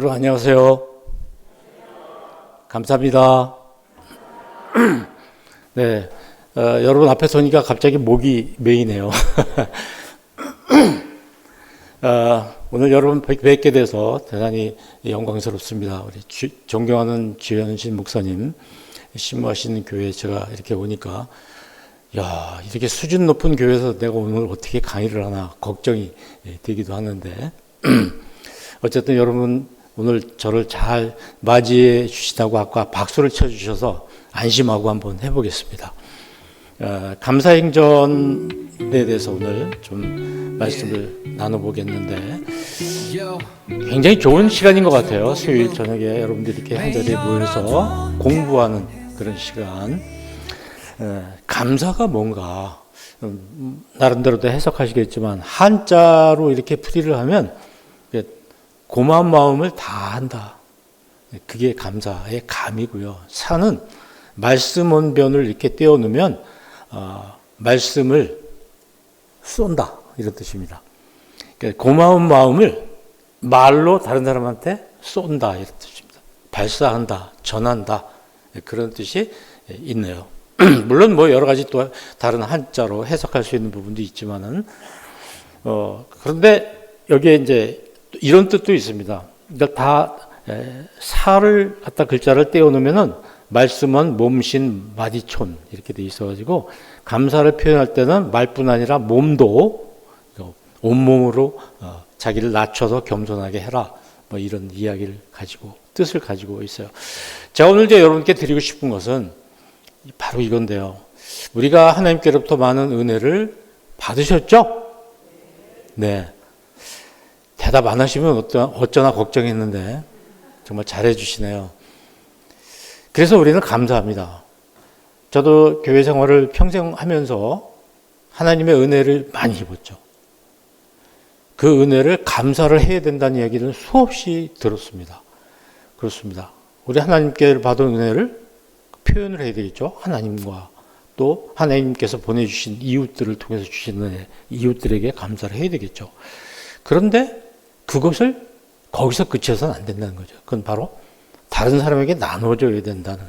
여러분 안녕하세요. 감사합니다. 네, 여러분 앞에 서니까 갑자기 목이 메이네요. 오늘 여러분 뵙게 돼서 대단히 영광스럽습니다. 우리 존경하는 주현신 목사님 신무하시는 교회에 제가 이렇게 오니까 야, 이렇게 수준 높은 교회에서 내가 오늘 어떻게 강의를 하나 걱정이 되기도 하는데 어쨌든 여러분 오늘 저를 잘 맞이해 주시다고 아까 박수를 쳐주셔서 안심하고 한번 해보겠습니다. 감사행전에 대해서 오늘 좀 말씀을 나눠보겠는데 굉장히 좋은 시간인 것 같아요. 수요일 저녁에 여러분들이 이렇게 한자리에 모여서 공부하는 그런 시간. 감사가 뭔가 나름대로도 해석하시겠지만 한자로 이렇게 풀이를 하면 고마운 마음을 다 한다. 그게 감사의 감이고요. 사는 말씀 원변을 이렇게 떼어놓으면 말씀을 쏜다 이런 뜻입니다. 그러니까 고마운 마음을 말로 다른 사람한테 쏜다 이런 뜻입니다. 발사한다, 전한다 그런 뜻이 있네요. 물론 뭐 여러 가지 또 다른 한자로 해석할 수 있는 부분도 있지만은 그런데 여기에 이제 이런 뜻도 있습니다. 그러니까 다 사를 갖다 글자를 떼어놓으면은 말씀은 몸신 마디촌 이렇게 돼 있어가지고 감사를 표현할 때는 말뿐 아니라 몸도 온몸으로 자기를 낮춰서 겸손하게 해라 뭐 이런 이야기를 가지고 뜻을 가지고 있어요. 제가 오늘 이제 여러분께 드리고 싶은 것은 바로 이건데요. 우리가 하나님께로부터 많은 은혜를 받으셨죠? 네. 대답 안 하시면 어쩌나 걱정했는데 정말 잘해 주시네요. 그래서 우리는 감사합니다. 저도 교회 생활을 평생 하면서 하나님의 은혜를 많이 입었죠. 그 은혜를 감사를 해야 된다는 이야기를 수없이 들었습니다. 그렇습니다. 우리 하나님께 받은 은혜를 표현을 해야 되겠죠. 하나님과 또 하나님께서 보내주신 이웃들을 통해서 주신 은혜, 이웃들에게 감사를 해야 되겠죠. 그런데 그것을 거기서 그쳐서는 안 된다는 거죠. 그건 바로 다른 사람에게 나눠줘야 된다는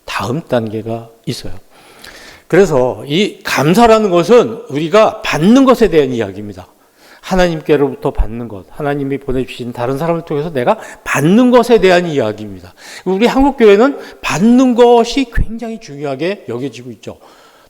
다음 단계가 있어요. 그래서 이 감사라는 것은 우리가 받는 것에 대한 이야기입니다. 하나님께로부터 받는 것, 하나님이 보내주신 다른 사람을 통해서 내가 받는 것에 대한 이야기입니다. 우리 한국교회는 받는 것이 굉장히 중요하게 여겨지고 있죠.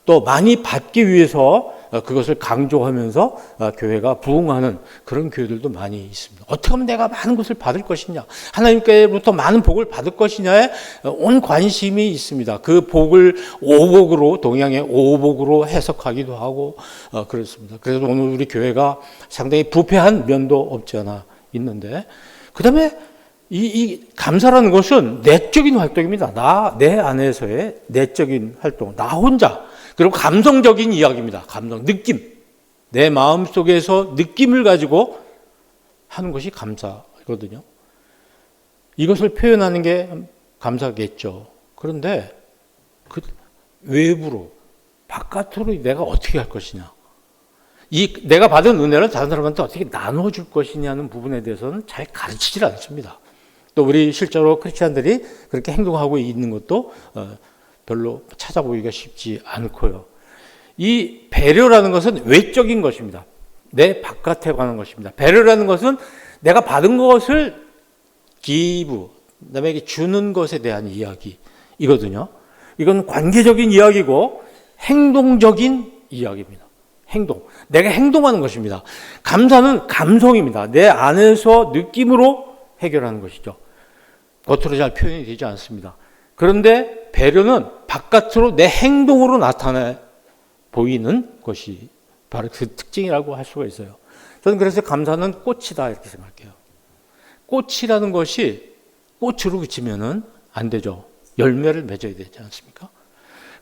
또 많이 받기 위해서 그것을 강조하면서 교회가 부흥하는 그런 교회들도 많이 있습니다. 어떻게 하면 내가 많은 것을 받을 것이냐, 하나님께로부터 많은 복을 받을 것이냐에 온 관심이 있습니다. 그 복을 오복으로, 동양의 오복으로 해석하기도 하고 그렇습니다. 그래서 오늘 우리 교회가 상당히 부패한 면도 없지 않아 있는데, 그 다음에 이 감사라는 것은 내적인 활동입니다. 내 안에서의 내적인 활동, 나 혼자. 그리고 감성적인 이야기입니다. 감성, 느낌. 내 마음 속에서 느낌을 가지고 하는 것이 감사거든요. 이것을 표현하는 게 감사겠죠. 그런데 그 외부로, 바깥으로 내가 어떻게 할 것이냐. 내가 받은 은혜를 다른 사람한테 어떻게 나눠줄 것이냐는 부분에 대해서는 잘 가르치질 않습니다. 또 우리 실제로 크리스찬들이 그렇게 행동하고 있는 것도 별로 찾아보기가 쉽지 않고요. 이 배려라는 것은 외적인 것입니다. 내 바깥에 관한 것입니다. 배려라는 것은 내가 받은 것을 남에게 주는 것에 대한 이야기이거든요. 이건 관계적인 이야기고 행동적인 이야기입니다. 내가 행동하는 것입니다. 감사는 감성입니다. 내 안에서 느낌으로 해결하는 것이죠. 겉으로 잘 표현이 되지 않습니다. 그런데 배려는 바깥으로 내 행동으로 나타내 보이는 것이 바로 그 특징이라고 할 수가 있어요. 저는 그래서 감사는 꽃이다 이렇게 생각해요. 꽃이라는 것이 꽃으로 그치면은 안 되죠. 열매를 맺어야 되지 않습니까?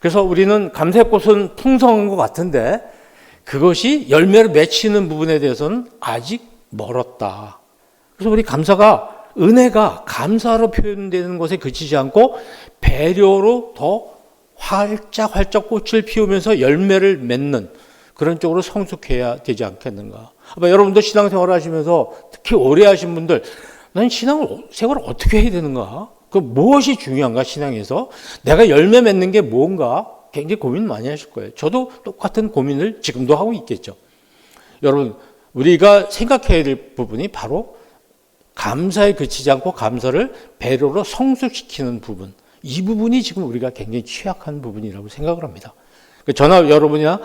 그래서 우리는 감사의 꽃은 풍성한 것 같은데 그것이 열매를 맺히는 부분에 대해서는 아직 멀었다. 그래서 우리 은혜가 감사로 표현되는 것에 그치지 않고 배려로 더 활짝 꽃을 피우면서 열매를 맺는 그런 쪽으로 성숙해야 되지 않겠는가. 여러분도 신앙생활을 하시면서 특히 오래 하신 분들 난 생활을 어떻게 해야 되는가? 그 무엇이 중요한가, 신앙에서? 내가 열매 맺는 게 뭔가? 굉장히 고민 많이 하실 거예요. 저도 똑같은 고민을 지금도 하고 있겠죠. 여러분, 우리가 생각해야 될 부분이 바로 감사에 그치지 않고 감사를 배려로 성숙시키는 부분. 이 부분이 지금 우리가 굉장히 취약한 부분이라고 생각을 합니다. 저나 여러분이나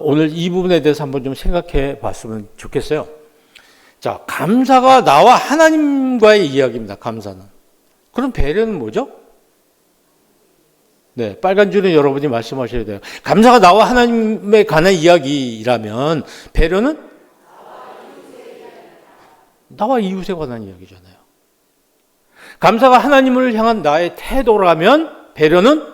오늘 이 부분에 대해서 한번 좀 생각해 봤으면 좋겠어요. 자, 감사가 나와 하나님과의 이야기입니다. 감사는. 그럼 배려는 뭐죠? 네, 빨간 줄은 여러분이 말씀하셔야 돼요. 감사가 나와 하나님에 관한 이야기라면 배려는 나와 이웃에 관한 이야기잖아요. 감사가 하나님을 향한 나의 태도라면 배려는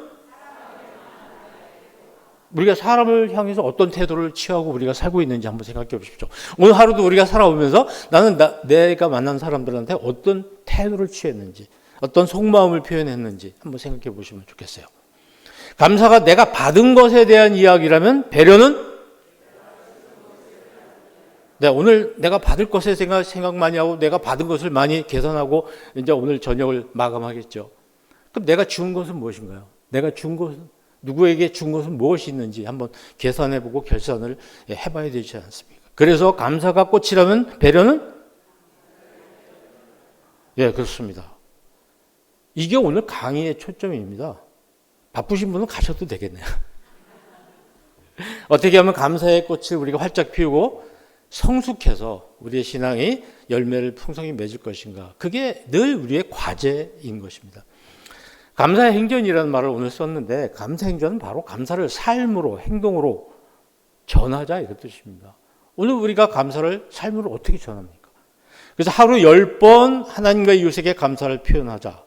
우리가 사람을 향해서 어떤 태도를 취하고 우리가 살고 있는지 한번 생각해 보십시오. 오늘 하루도 우리가 살아오면서 나는 내가 만난 사람들한테 어떤 태도를 취했는지, 어떤 속마음을 표현했는지 한번 생각해 보시면 좋겠어요. 감사가 내가 받은 것에 대한 이야기라면 배려는 오늘 내가 받을 것에 생각 많이 하고 내가 받은 것을 많이 계산하고 이제 오늘 저녁을 마감하겠죠. 그럼 내가 준 것은 무엇인가요? 내가 준 것은 누구에게 준 것은 무엇이 있는지 한번 계산해보고 결산을 해봐야 되지 않습니까? 그래서 감사가 꽃이라면 배려는? 예, 그렇습니다. 이게 오늘 강의의 초점입니다. 바쁘신 분은 가셔도 되겠네요. 어떻게 하면 감사의 꽃을 우리가 활짝 피우고 성숙해서 우리의 신앙이 열매를 풍성히 맺을 것인가. 그게 늘 우리의 과제인 것입니다. 감사의 행전이라는 말을 오늘 썼는데 감사 행전은 바로 감사를 삶으로 행동으로 전하자 이런 뜻입니다. 오늘 우리가 감사를 삶으로 어떻게 전합니까? 그래서 하루 10번 하나님과 이웃에게 감사를 표현하자.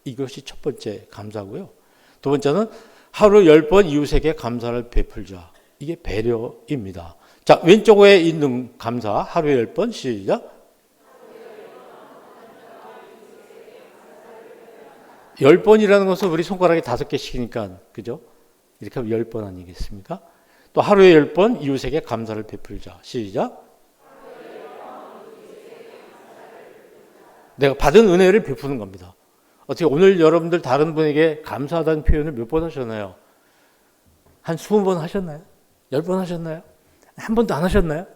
이것이 첫 번째 감사고요. 두 번째는 하루 10번 이웃에게 감사를 베풀자. 이게 배려입니다. 자, 왼쪽에 있는 감사 하루에 10번 시작. 10번이라는 것은 우리 손가락에 5개씩이니까 그죠? 이렇게 하면 10번 아니겠습니까? 또 하루에 10번 이웃에게 감사를 베풀자. 시작. 내가 받은 은혜를 베푸는 겁니다. 어떻게 오늘 여러분들 다른 분에게 감사하다는 표현을 몇 번 하셨나요? 한 20번 하셨나요? 10번 하셨나요? 한 번도 안 하셨나요?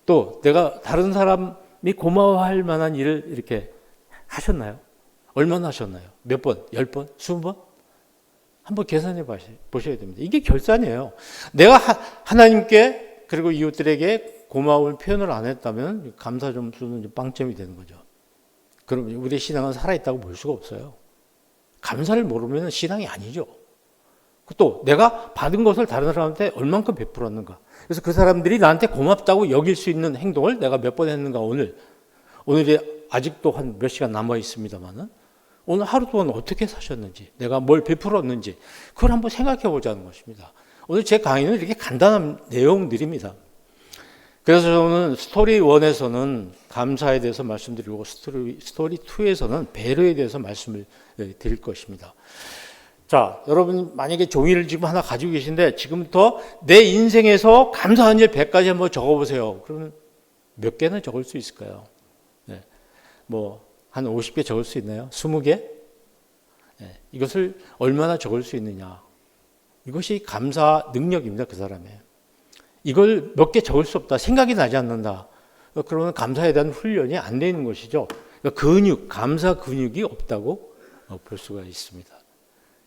또 내가 다른 사람이 고마워할 만한 일을 이렇게 하셨나요? 얼마나 하셨나요? 몇 번? 10번? 20번? 한번 계산해 보셔야 됩니다. 이게 결산이에요. 내가 하나님께 그리고 이웃들에게 고마움을 표현을 안 했다면 감사 점수는 빵점이 되는 거죠. 그럼 우리의 신앙은 살아있다고 볼 수가 없어요. 감사를 모르면 신앙이 아니죠. 또 내가 받은 것을 다른 사람한테 얼만큼 베풀었는가. 그래서 그 사람들이 나한테 고맙다고 여길 수 있는 행동을 내가 몇 번 했는가. 오늘이 아직도 한 몇 시간 남아 있습니다만은 오늘 하루 동안 어떻게 사셨는지, 내가 뭘 베풀었는지 그걸 한번 생각해 보자는 것입니다. 오늘 제 강의는 이렇게 간단한 내용들입니다. 그래서 저는 스토리 1에서는 감사에 대해서 말씀드리고 스토리 2에서는 배려에 대해서 말씀을 드릴 것입니다. 자, 여러분 만약에 종이를 지금 하나 가지고 계신데 지금부터 내 인생에서 감사한 일 100가지 한번 적어보세요. 그러면 몇 개나 적을 수 있을까요? 네. 한 50개 적을 수 있나요? 20개? 네. 이것을 얼마나 적을 수 있느냐. 이것이 감사 능력입니다. 그 사람의. 이걸 몇 개 적을 수 없다. 생각이 나지 않는다. 그러면 감사에 대한 훈련이 안 되는 것이죠. 감사 근육이 없다고 볼 수가 있습니다.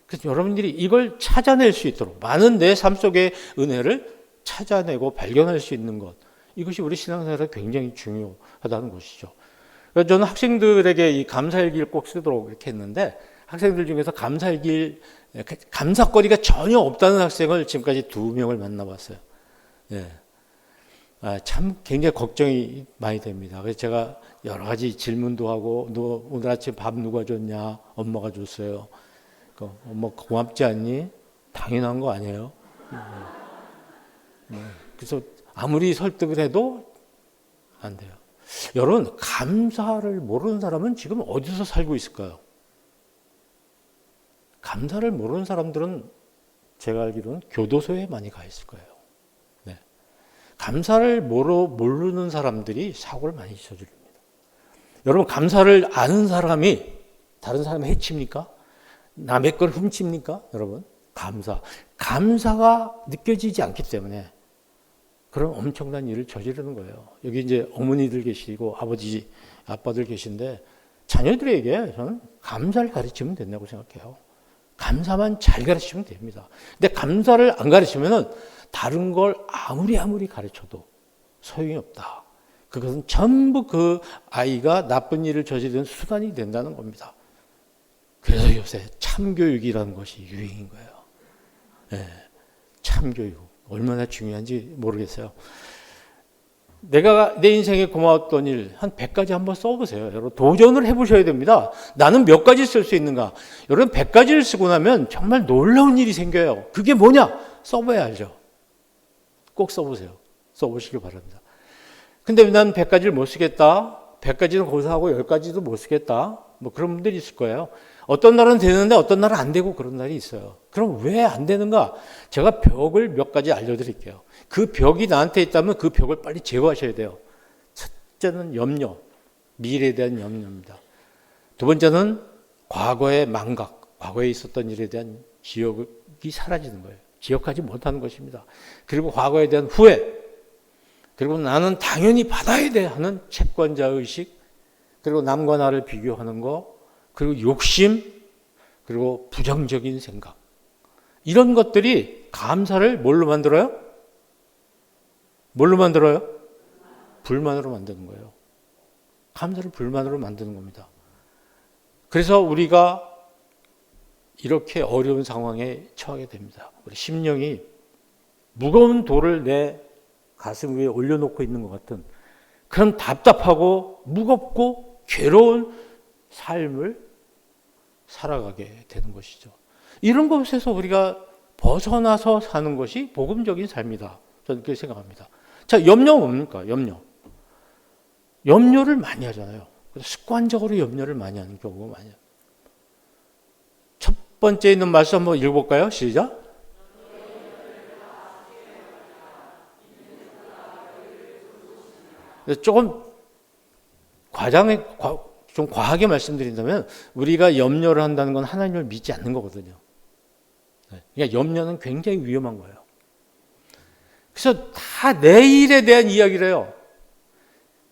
그래서 여러분들이 이걸 찾아낼 수 있도록 많은 내 삶 속의 은혜를 찾아내고 발견할 수 있는 것. 이것이 우리 신앙생활에 굉장히 중요하다는 것이죠. 그래서 저는 학생들에게 이 감사일기를 꼭 쓰도록 이렇게 했는데 학생들 중에서 감사거리가 전혀 없다는 학생을 지금까지 2명을 만나봤어요. 예. 참 굉장히 걱정이 많이 됩니다. 그래서 제가 여러 가지 질문도 하고 오늘 아침 밥 누가 줬냐? 엄마가 줬어요. 엄마 고맙지 않니? 당연한 거 아니에요? 그래서 아무리 설득을 해도 안 돼요. 여러분, 감사를 모르는 사람은 지금 어디서 살고 있을까요? 감사를 모르는 사람들은 제가 알기로는 교도소에 많이 가 있을 거예요. 네. 감사를 모르는 사람들이 사고를 많이 저지릅니다. 여러분, 감사를 아는 사람이 다른 사람을 해칩니까? 남의 걸 훔칩니까? 여러분, 감사가 느껴지지 않기 때문에 그런 엄청난 일을 저지르는 거예요. 여기 이제 어머니들 계시고 아빠들 계신데 자녀들에게 저는 감사를 가르치면 된다고 생각해요. 감사만 잘 가르치면 됩니다. 근데 감사를 안 가르치면은 다른 걸 아무리 가르쳐도 소용이 없다. 그것은 전부 그 아이가 나쁜 일을 저지르는 수단이 된다는 겁니다. 그래서 요새 참교육이라는 것이 유행인 거예요. 네, 참교육. 얼마나 중요한지 모르겠어요. 내가 내 인생에 고마웠던 일 한 100가지 한번 써보세요. 여러분 도전을 해보셔야 됩니다. 나는 몇 가지 쓸 수 있는가? 여러분 100가지를 쓰고 나면 정말 놀라운 일이 생겨요. 그게 뭐냐? 써봐야 알죠. 꼭 써보세요. 써보시기 바랍니다. 근데 난 100가지를 못 쓰겠다. 100가지는 고사하고 10가지도 못 쓰겠다. 뭐 그런 분들이 있을 거예요. 어떤 날은 되는데 어떤 날은 안 되고 그런 날이 있어요. 그럼 왜 안 되는가? 제가 벽을 몇 가지 알려드릴게요. 그 벽이 나한테 있다면 그 벽을 빨리 제거하셔야 돼요. 첫째는 염려, 미래에 대한 염려입니다. 두 번째는 과거의 망각, 과거에 있었던 일에 대한 기억이 사라지는 거예요. 기억하지 못하는 것입니다. 그리고 과거에 대한 후회, 그리고 나는 당연히 받아야 돼 하는 채권자의식, 그리고 남과 나를 비교하는 거, 그리고 욕심, 그리고 부정적인 생각. 이런 것들이 감사를 뭘로 만들어요? 뭘로 만들어요? 불만으로 만드는 거예요. 감사를 불만으로 만드는 겁니다. 그래서 우리가 이렇게 어려운 상황에 처하게 됩니다. 우리 심령이 무거운 돌을 내 가슴 위에 올려놓고 있는 것 같은 그런 답답하고 무겁고 괴로운 삶을 살아가게 되는 것이죠. 이런 것에서 우리가 벗어나서 사는 것이 복음적인 삶이다. 저는 그렇게 생각합니다. 자, 염려 뭡니까? 염려를 많이 하잖아요. 습관적으로 염려를 많이 하는 경우가 많아요. 첫 번째 있는 말씀 한번 읽어볼까요? 시작. 조금 좀 과하게 말씀드린다면 우리가 염려를 한다는 건 하나님을 믿지 않는 거거든요. 그러니까 염려는 굉장히 위험한 거예요. 그래서 다 내일에 대한 이야기를 해요.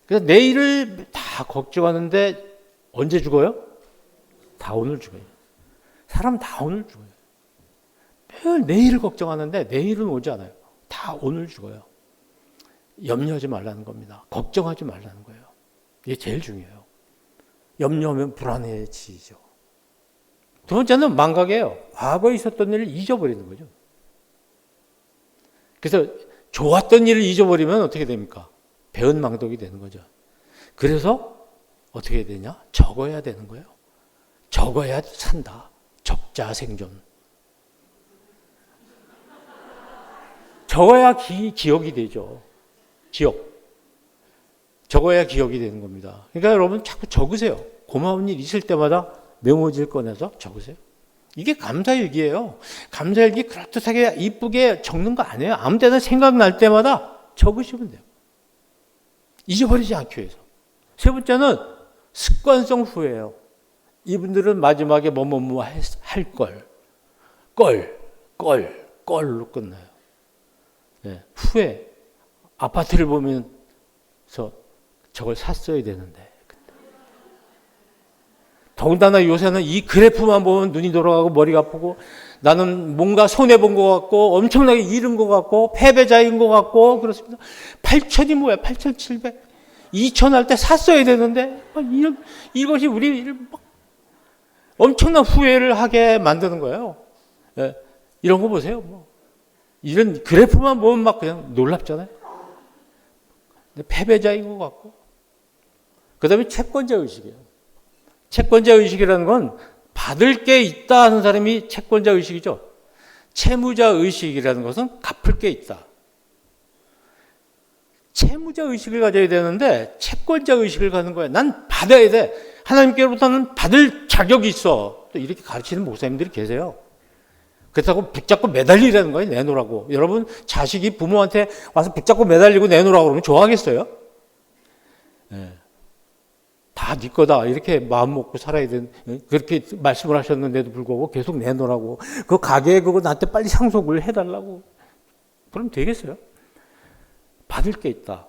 그래서 내일을 다 걱정하는데 언제 죽어요? 다 오늘 죽어요. 사람 다 오늘 죽어요. 매일 내일을 걱정하는데 내일은 오지 않아요. 다 오늘 죽어요. 염려하지 말라는 겁니다. 걱정하지 말라는 거예요. 이게 제일 중요해요. 염려하면 불안해지죠. 두 번째는 망각이에요. 과거에 있었던 일을 잊어버리는 거죠. 그래서 좋았던 일을 잊어버리면 어떻게 됩니까? 배은망덕이 되는 거죠. 그래서 어떻게 해야 되냐? 적어야 되는 거예요. 적어야 산다. 적자생존. 적어야 기억이 되죠. 기억. 적어야 기억이 되는 겁니다. 그러니까 여러분 자꾸 적으세요. 고마운 일 있을 때마다 메모지를 꺼내서 적으세요. 이게 감사일기예요. 감사일기 그렇듯하게 이쁘게 적는 거 아니에요. 아무 때나 생각날 때마다 적으시면 돼요. 잊어버리지 않기 위해서. 세 번째는 습관성 후회예요. 이분들은 마지막에 뭐뭐뭐 할 걸로 끝나요. 네, 후회. 아파트를 보면서 저걸 샀어야 되는데. 더군다나 요새는 이 그래프만 보면 눈이 돌아가고 머리가 아프고 나는 뭔가 손해본 것 같고 엄청나게 잃은 것 같고 패배자인 것 같고 그렇습니다. 8천이 뭐야? 8,700. 2천 할 때 샀어야 되는데 이것이 우리를 엄청난 후회를 하게 만드는 거예요. 예, 이런 거 보세요. 뭐. 이런 그래프만 보면 막 그냥 놀랍잖아요. 패배자인 것 같고. 그 다음에 채권자 의식이에요. 채권자 의식이라는 건 받을 게 있다 하는 사람이 채권자 의식이죠. 채무자 의식이라는 것은 갚을 게 있다. 채무자 의식을 가져야 되는데 채권자 의식을 가는 거예요. 난 받아야 돼. 하나님께로부터는 받을 자격이 있어. 또 이렇게 가르치는 목사님들이 계세요. 그렇다고 붙잡고 매달리라는 거예요. 내놓으라고. 여러분 자식이 부모한테 와서 붙잡고 매달리고 내놓으라고 그러면 좋아하겠어요? 네. 다 네 거다 이렇게 마음 먹고 살아야 되는, 그렇게 말씀을 하셨는데도 불구하고 계속 내놓으라고, 그 가게에 그거 나한테 빨리 상속을 해달라고. 그럼 되겠어요? 받을 게 있다.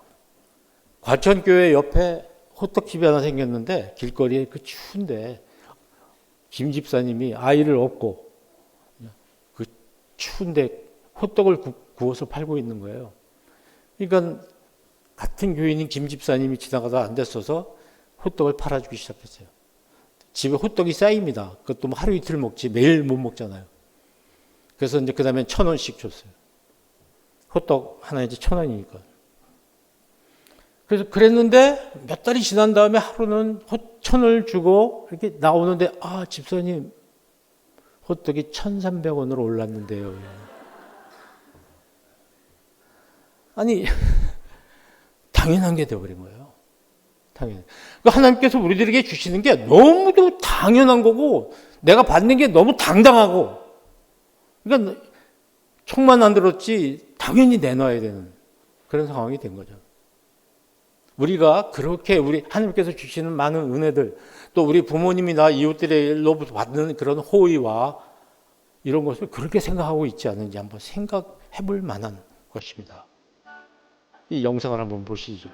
과천교회 옆에 호떡집이 하나 생겼는데 길거리에 그 추운데 김 집사님이 아이를 업고 그 추운데 호떡을 구워서 팔고 있는 거예요. 그러니까 같은 교인인 김 집사님이 지나가다 안 됐어서 호떡을 팔아주기 시작했어요. 집에 호떡이 쌓입니다. 그것도 뭐 하루 이틀 먹지 매일 못 먹잖아요. 그래서 이제 그 다음에 1,000원씩 줬어요. 호떡 하나에 이제 1,000원이니까. 그래서 그랬는데 몇 달이 지난 다음에 하루는 1,000원을 주고 이렇게 나오는데, 아, 집사님, 호떡이 1,300원으로 올랐는데요. 아니, 당연한 게 되어버린 거예요. 당연. 그러니까 하나님께서 우리들에게 주시는 게 너무도 당연한 거고, 내가 받는 게 너무 당당하고, 그러니까 총만 안 들었지 당연히 내놔야 되는 그런 상황이 된 거죠. 우리가 그렇게 우리 하나님께서 주시는 많은 은혜들, 또 우리 부모님이나 이웃들로부터 받는 그런 호의와 이런 것을 그렇게 생각하고 있지 않은지 한번 생각해 볼 만한 것입니다. 이 영상을 한번 보시죠.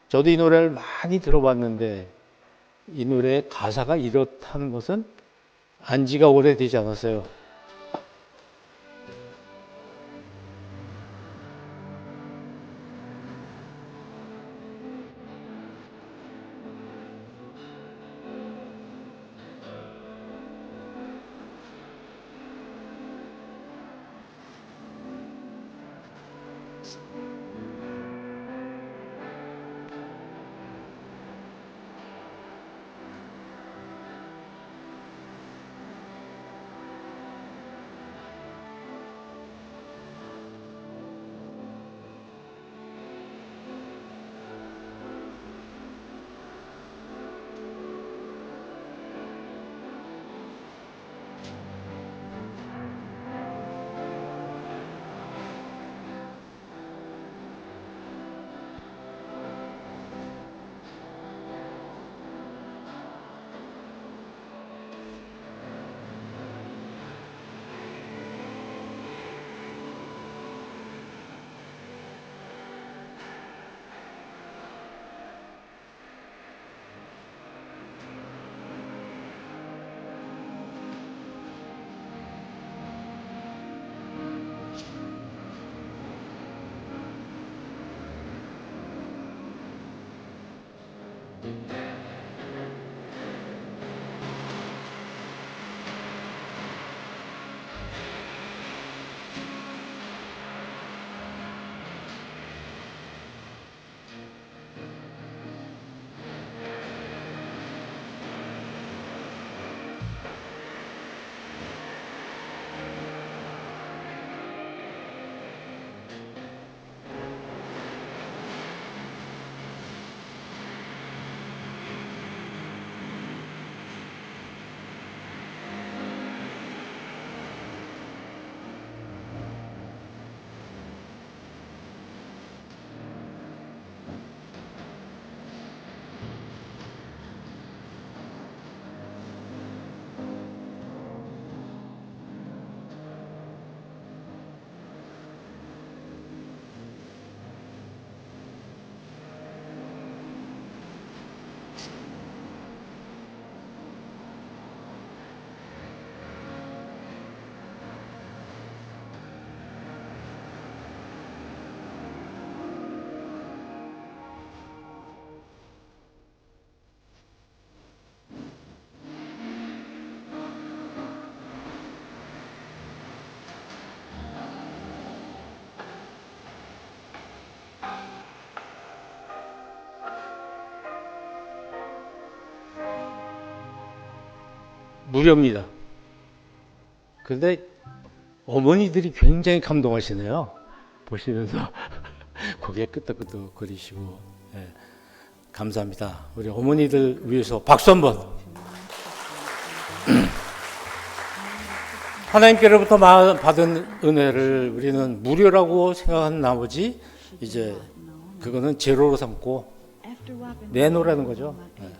저도 이 노래를 많이 들어봤는데 이 노래의 가사가 이렇다는 것은 안 지가 오래되지 않았어요. 무료입니다. 그런데 어머니들이 굉장히 감동하시네요. 보시면서 고개 끄덕끄덕 거리시고. 예, 감사합니다. 우리 어머니들 위해서 박수 한번. 하나님께로부터 받은 은혜를 우리는 무료라고 생각한 나머지 이제 그거는 제로로 삼고 내놓으라는 거죠.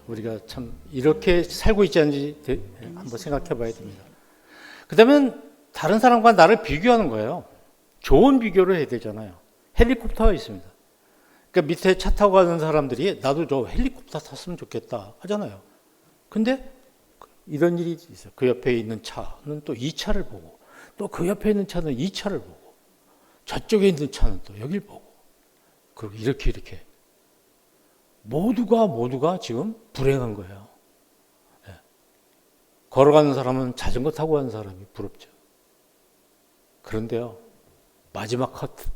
우리가 참 이렇게 살고 있지 않은지 한번 생각해 봐야 됩니다. 그 다음에 다른 사람과 나를 비교하는 거예요. 좋은 비교를 해야 되잖아요. 헬리콥터가 있습니다. 그러니까 밑에 차 타고 가는 사람들이 나도 저 헬리콥터 탔으면 좋겠다 하잖아요. 근데 이런 일이 있어요. 그 옆에 있는 차는 또 이 차를 보고, 또 그 옆에 있는 차는 이 차를 보고, 저쪽에 있는 차는 또 여길 보고, 그리고 이렇게 모두가 지금 불행한 거예요. 네. 걸어가는 사람은 자전거 타고 가는 사람이 부럽죠. 그런데요, 마지막 커트.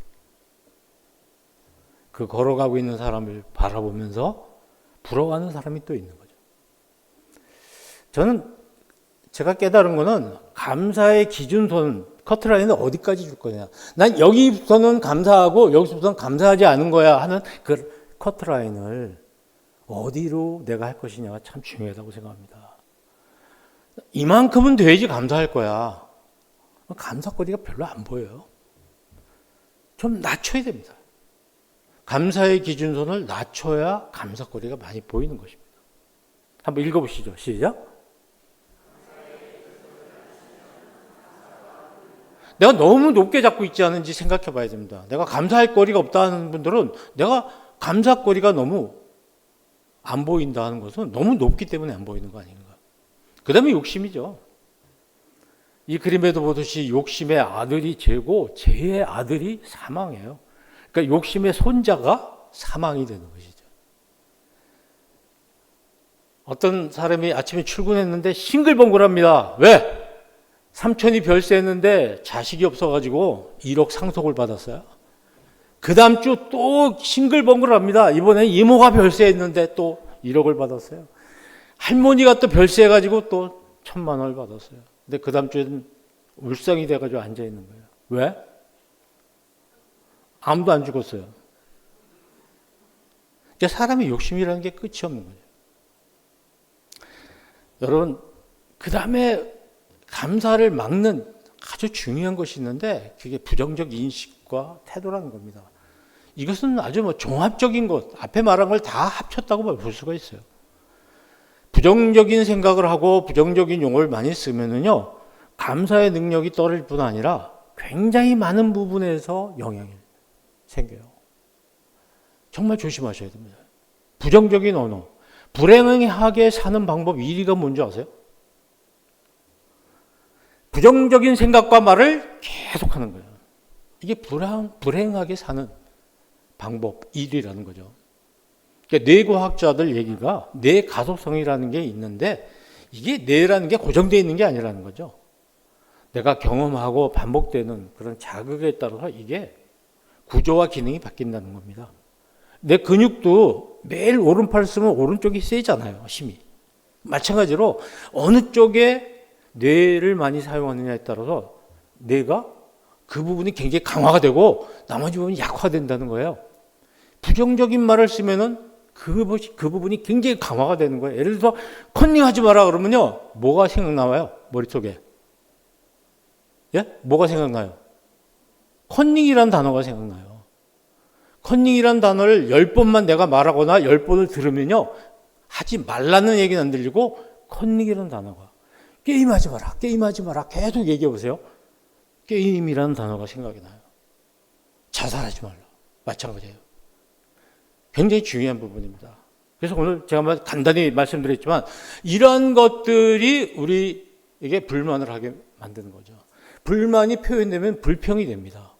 그 걸어가고 있는 사람을 바라보면서 부러워하는 사람이 또 있는 거죠. 저는 제가 깨달은 거는 감사의 기준선, 커트라인은 어디까지 줄 거냐. 난 여기부터는 감사하고 여기서부터는 감사하지 않은 거야 하는 그 커트라인을 어디로 내가 할 것이냐가 참 중요하다고 생각합니다. 이만큼은 돼야지 감사할 거야. 감사거리가 별로 안 보여요. 좀 낮춰야 됩니다. 감사의 기준선을 낮춰야 감사거리가 많이 보이는 것입니다. 한번 읽어보시죠. 시작. 내가 너무 높게 잡고 있지 않은지 생각해 봐야 됩니다. 내가 감사할 거리가 없다는 분들은 내가 감사거리가 너무 안 보인다 하는 것은 너무 높기 때문에 안 보이는 거 아닌가. 그 다음에 욕심이죠. 이 그림에도 보듯이 욕심의 아들이 죄고 죄의 아들이 사망이에요. 그러니까 욕심의 손자가 사망이 되는 것이죠. 어떤 사람이 아침에 출근했는데 싱글벙글합니다. 왜? 삼촌이 별세했는데 자식이 없어가지고 1억 상속을 받았어요. 그 다음 주 또 싱글벙글합니다. 이번에 이모가 별세했는데 또 1억을 받았어요. 할머니가 또 별세해가지고 또 1,000만 원을 받았어요. 근데 그 다음 주에는 울상이 돼가지고 앉아있는 거예요. 왜? 아무도 안 죽었어요. 그러니까 사람의 욕심이라는 게 끝이 없는 거죠. 여러분, 그 다음에 감사를 막는 아주 중요한 것이 있는데 그게 부정적 인식과 태도라는 겁니다. 이것은 아주 종합적인 것, 앞에 말한 걸 다 합쳤다고 볼 수가 있어요. 부정적인 생각을 하고 부정적인 용어를 많이 쓰면은요, 감사의 능력이 떨어질 뿐 아니라 굉장히 많은 부분에서 영향이 생겨요. 정말 조심하셔야 됩니다. 부정적인 언어, 불행하게 사는 방법 1위가 뭔지 아세요? 부정적인 생각과 말을 계속하는 거예요. 이게 불행하게 사는 방법 1위라는 거죠. 그러니까 뇌과학자들 얘기가 뇌 가속성이라는 게 있는데 이게 뇌라는 게 고정되어 있는 게 아니라는 거죠. 내가 경험하고 반복되는 그런 자극에 따라서 이게 구조와 기능이 바뀐다는 겁니다. 내 근육도 매일 오른팔 쓰면 오른쪽이 세잖아요. 힘이. 마찬가지로 어느 쪽에 뇌를 많이 사용하느냐에 따라서 뇌가 그 부분이 굉장히 강화가 되고 나머지 부분이 약화된다는 거예요. 부정적인 말을 쓰면은 그 부분이 굉장히 강화가 되는 거예요. 예를 들어서 컨닝하지 마라 그러면요, 뭐가 생각나와요? 머릿속에. 예? 뭐가 생각나요? 컨닝이라는 단어가 생각나요. 컨닝이라는 단어를 10번만 내가 말하거나 10번을 들으면요, 하지 말라는 얘기는 안 들리고 컨닝이라는 단어가 게임하지 마라 계속 얘기해 보세요. 게임이라는 단어가 생각이 나요. 자살하지 말라. 마찬가지예요. 굉장히 중요한 부분입니다. 그래서 오늘 제가 간단히 말씀드렸지만 이러한 것들이 우리에게 불만을 하게 만드는 거죠. 불만이 표현되면 불평이 됩니다.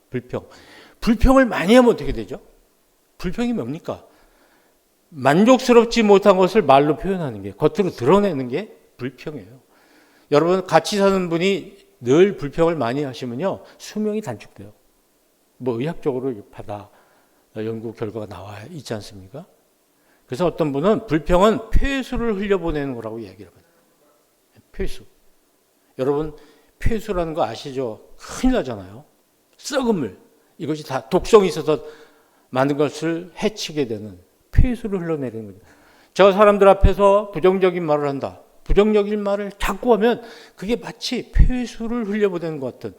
불평을 많이 하면 어떻게 되죠? 불평이 뭡니까? 만족스럽지 못한 것을 말로 표현하는 게, 겉으로 드러내는 게 불평이에요. 여러분, 같이 사는 분이 늘 불평을 많이 하시면요, 수명이 단축돼요. 의학적으로 바다 연구 결과가 나와 있지 않습니까? 그래서 어떤 분은 불평은 폐수를 흘려보내는 거라고 이야기를 합니다. 폐수. 여러분, 폐수라는 거 아시죠? 큰일 나잖아요. 썩은 물. 이것이 다 독성이 있어서 많은 것을 해치게 되는 폐수를 흘러내리는 거죠. 제가 사람들 앞에서 부정적인 말을 한다. 부정적인 말을 자꾸 하면 그게 마치 폐수를 흘려보내는 것 같은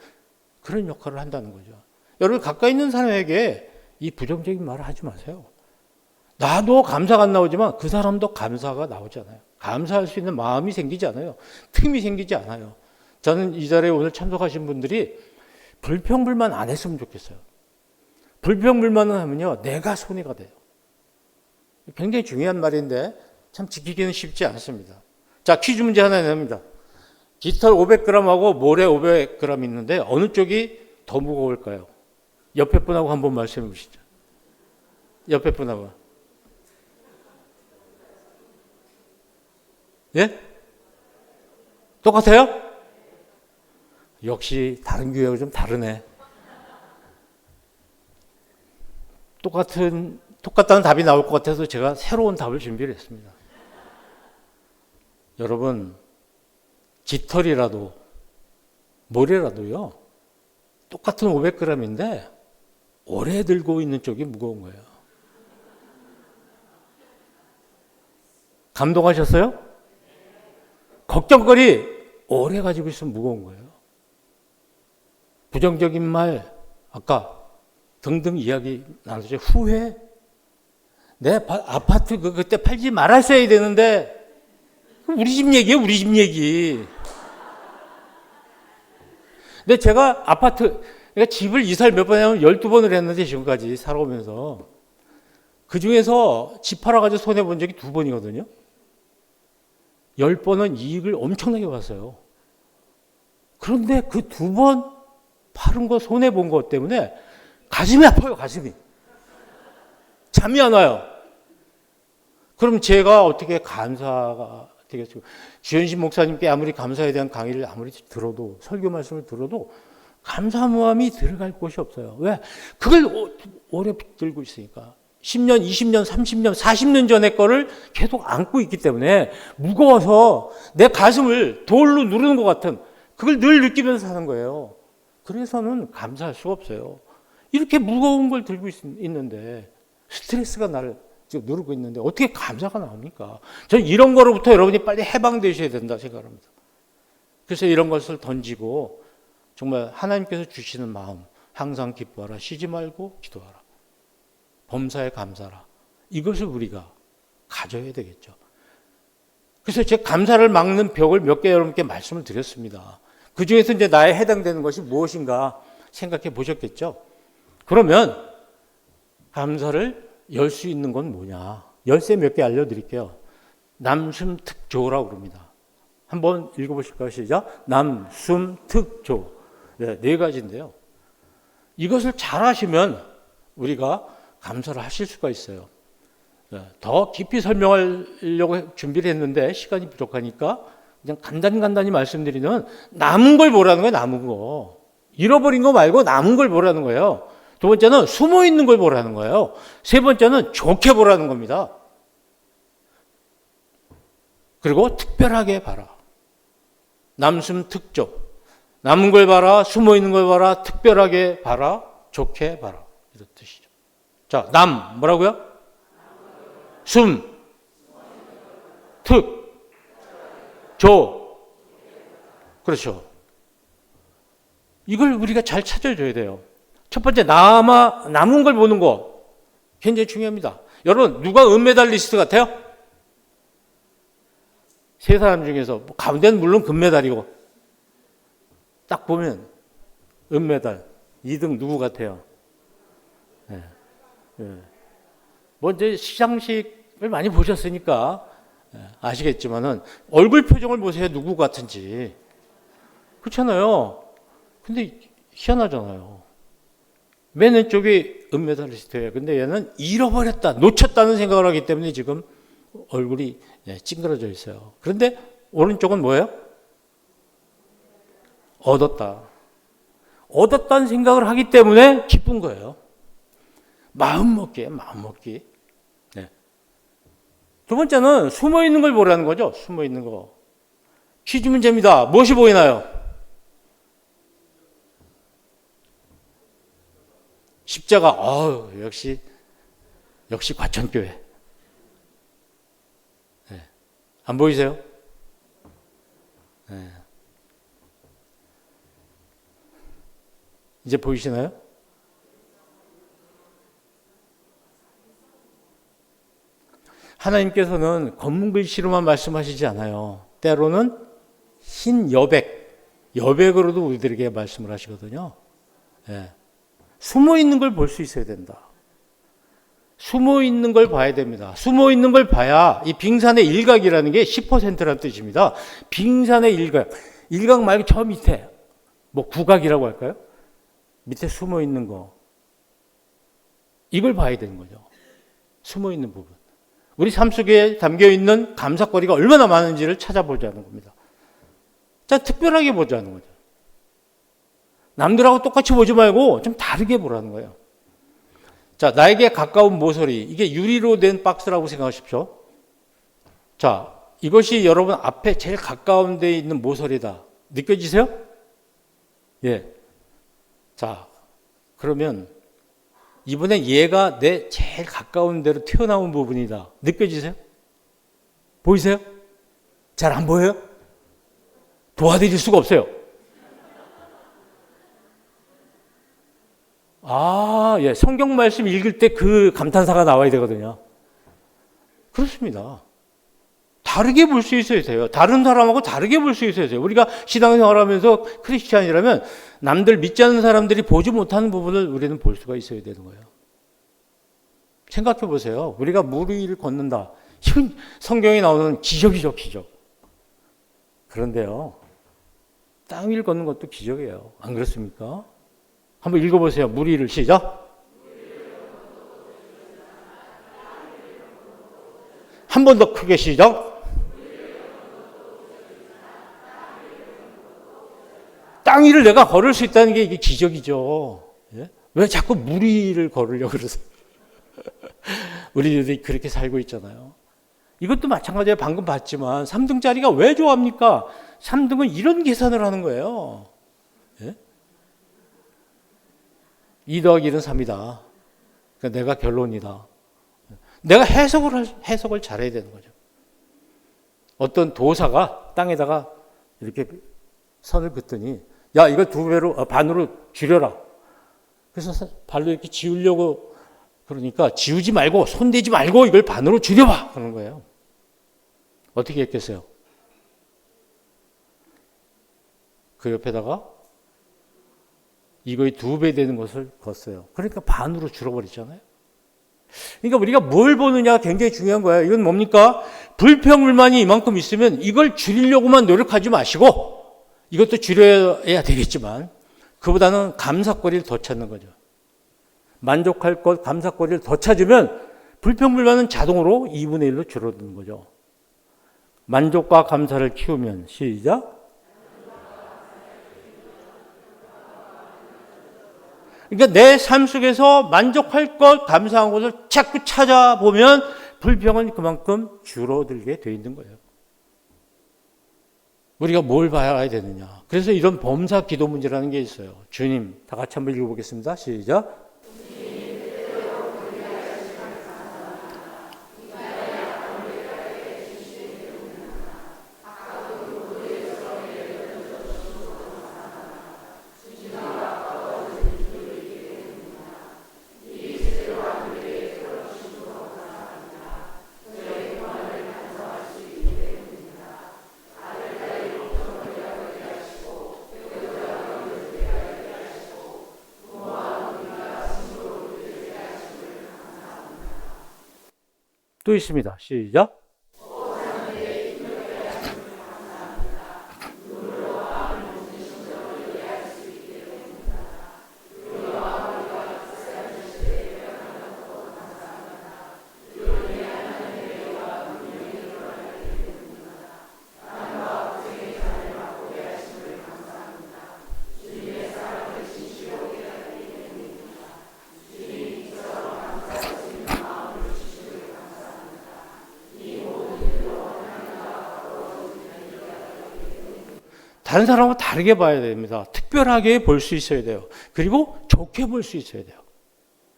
그런 역할을 한다는 거죠. 여러분, 가까이 있는 사람에게 이 부정적인 말을 하지 마세요. 나도 감사가 안 나오지만 그 사람도 감사가 나오잖아요. 감사할 수 있는 마음이 생기지 않아요. 틈이 생기지 않아요. 저는 이 자리에 오늘 참석하신 분들이 불평불만 안 했으면 좋겠어요. 불평불만을 하면요, 내가 손해가 돼요. 굉장히 중요한 말인데 참 지키기는 쉽지 않습니다. 자, 퀴즈 문제 하나 냅니다. 깃털 500g하고 모래 500g 있는데 어느 쪽이 더 무거울까요? 옆에 분하고 한번 말씀해 보시죠. 옆에 분하고. 예? 똑같아요? 역시 다른 교회하고 좀 다르네. 똑같다는 답이 나올 것 같아서 제가 새로운 답을 준비를 했습니다. 여러분, 깃털이라도 모래라도요, 똑같은 500g인데 오래 들고 있는 쪽이 무거운 거예요. 감동하셨어요? 걱정거리 오래 가지고 있으면 무거운 거예요. 부정적인 말, 아까 등등 이야기 나누죠. 후회. 내 아파트 그때 팔지 말았어야 되는데, 우리 집 얘기예요, 우리 집 얘기. 근데 제가 아파트, 그러니까 집을 이사를 몇 번 하면 12번을 했는데 지금까지 살아오면서 그 중에서 집 팔아가지고 손해본 적이 2번이거든요. 10번은 이익을 엄청나게 봤어요. 그런데 그 2번 팔은 거 손해본 것 때문에 가슴이 아파요, 가슴이. 잠이 안 와요. 그럼 제가 어떻게 감사가 되겠죠? 주현신 목사님께 아무리 감사에 대한 강의를 아무리 들어도, 설교 말씀을 들어도 감사무함이 들어갈 곳이 없어요. 왜? 그걸 오래 들고 있으니까. 10년, 20년, 30년, 40년 전의 거를 계속 안고 있기 때문에 무거워서 내 가슴을 돌로 누르는 것 같은, 그걸 늘 느끼면서 사는 거예요. 그래서는 감사할 수가 없어요. 이렇게 무거운 걸 들고 있는데, 스트레스가 나를 지금 누르고 있는데 어떻게 감사가 나옵니까? 저는 이런 거로부터 여러분이 빨리 해방되셔야 된다 생각합니다. 그래서 이런 것을 던지고 정말 하나님께서 주시는 마음, 항상 기뻐하라, 쉬지 말고 기도하라, 범사에 감사하라, 이것을 우리가 가져야 되겠죠. 그래서 제가 감사를 막는 벽을 몇 개 여러분께 말씀을 드렸습니다. 그 중에서 이제 나에 해당되는 것이 무엇인가 생각해 보셨겠죠? 그러면 감사를 열 수 있는 건 뭐냐? 열쇠 몇 개 알려드릴게요. 남숨특조라고 그럽니다. 한번 읽어보실까요? 시작. 남숨특조. 네 가지인데요. 이것을 잘 하시면 우리가 감사를 하실 수가 있어요. 더 깊이 설명하려고 준비를 했는데 시간이 부족하니까 그냥 간단히 말씀드리면, 남은 걸 보라는 거예요. 남은 거. 잃어버린 거 말고 남은 걸 보라는 거예요. 두 번째는 숨어 있는 걸 보라는 거예요. 세 번째는 좋게 보라는 겁니다. 그리고 특별하게 봐라. 남숨특조. 남은 걸 봐라, 숨어 있는 걸 봐라, 특별하게 봐라, 좋게 봐라. 이런 뜻이죠. 자, 남 뭐라고요? 숨, 특, 조. 그렇죠. 이걸 우리가 잘 찾아줘야 돼요. 첫 번째, 남은 걸 보는 거 굉장히 중요합니다. 여러분, 누가 은메달리스트 같아요? 세 사람 중에서 가운데는 물론 금메달이고, 딱 보면 은메달 2등 누구 같아요? 네. 네. 먼저 시상식을 많이 보셨으니까 아시겠지만은 얼굴 표정을 보세요. 누구 같은지. 그렇잖아요. 근데 희한하잖아요. 맨 왼쪽이 은메달리스트예요. 근데 얘는 잃어버렸다, 놓쳤다는 생각을 하기 때문에 지금 얼굴이 찡그러져 있어요. 그런데 오른쪽은 뭐예요? 얻었다는 생각을 하기 때문에 기쁜 거예요. 마음먹기예요. 마음먹기. 네. 두 번째는 숨어 있는 걸 보라는 거죠. 숨어 있는 거. 퀴즈 문제입니다. 무엇이 보이나요? 십자가. 역시 과천교회. 네. 안 보이세요? 네. 이제 보이시나요? 하나님께서는 검은 글씨로만 말씀하시지 않아요. 때로는 흰 여백으로도 우리들에게 말씀을 하시거든요. 예. 숨어 있는 걸 볼 수 있어야 된다. 숨어 있는 걸 봐야 됩니다. 숨어 있는 걸 봐야 이 빙산의 일각이라는 게 10%라는 뜻입니다. 빙산의 일각. 일각 말고 저 밑에 뭐 구각이라고 할까요? 밑에 숨어 있는 거. 이걸 봐야 되는 거죠. 숨어 있는 부분. 우리 삶 속에 담겨 있는 감사거리가 얼마나 많은지를 찾아보자는 겁니다. 자, 특별하게 보자는 거죠. 남들하고 똑같이 보지 말고 좀 다르게 보라는 거예요. 자, 나에게 가까운 모서리. 이게 유리로 된 박스라고 생각하십시오. 자, 이것이 여러분 앞에 제일 가까운 데 있는 모서리다. 느껴지세요? 예. 자, 그러면 이번에 얘가 내 제일 가까운 데로 튀어나온 부분이다. 느껴지세요? 보이세요? 잘 안 보여요? 도와드릴 수가 없어요. 예. 성경 말씀 읽을 때 그 감탄사가 나와야 되거든요. 그렇습니다. 다르게 볼 수 있어야 돼요. 다른 사람하고 다르게 볼 수 있어야 돼요. 우리가 신앙생활하면서 크리스찬이라면 남들 믿지 않는 사람들이 보지 못하는 부분을 우리는 볼 수가 있어야 되는 거예요. 생각해 보세요. 우리가 물 위를 걷는다. 이건 성경에 나오는 기적이죠, 기적. 그런데요, 땅 위를 걷는 것도 기적이에요. 안 그렇습니까? 한번 읽어보세요. 물 위를 시작. 한 번 더 크게 시작. 땅 위를 내가 걸을 수 있다는 게 이게 기적이죠. 예? 왜 자꾸 물 위를 걸으려고 그러세요? 우리들이 그렇게 살고 있잖아요. 이것도 마찬가지예요. 방금 봤지만 3등짜리가 왜 좋아합니까? 3등은 이런 계산을 하는 거예요. 예? 2 더하기 1은 3이다. 그러니까 내가 결론이다. 내가 해석을 잘해야 되는 거죠. 어떤 도사가 땅에다가 이렇게 선을 긋더니 야, 이거 반으로 줄여라. 그래서 발로 이렇게 지우려고 그러니까 지우지 말고 손대지 말고 이걸 반으로 줄여봐. 그러는 거예요. 어떻게 했겠어요? 그 옆에다가 이거의 2배 되는 것을 걷어요. 그러니까 반으로 줄어버리잖아요. 그러니까 우리가 뭘 보느냐가 굉장히 중요한 거예요. 이건 뭡니까? 불평불만이 이만큼 있으면 이걸 줄이려고만 노력하지 마시고 이것도 줄여야 되겠지만 그보다는 감사거리를 더 찾는 거죠. 만족할 것, 감사거리를 더 찾으면 불평불만은 자동으로 2분의 1로 줄어드는 거죠. 만족과 감사를 키우면 시작. 그러니까 내 삶 속에서 만족할 것, 감사한 것을 자꾸 찾아보면 불평은 그만큼 줄어들게 돼 있는 거예요. 우리가 뭘 봐야 되느냐. 그래서 이런 범사 기도 문제라는 게 있어요. 주님, 다 같이 한번 읽어보겠습니다. 시작. 또 있습니다. 시작. 다른 사람하고 다르게 봐야 됩니다. 특별하게 볼 수 있어야 돼요. 그리고 좋게 볼 수 있어야 돼요.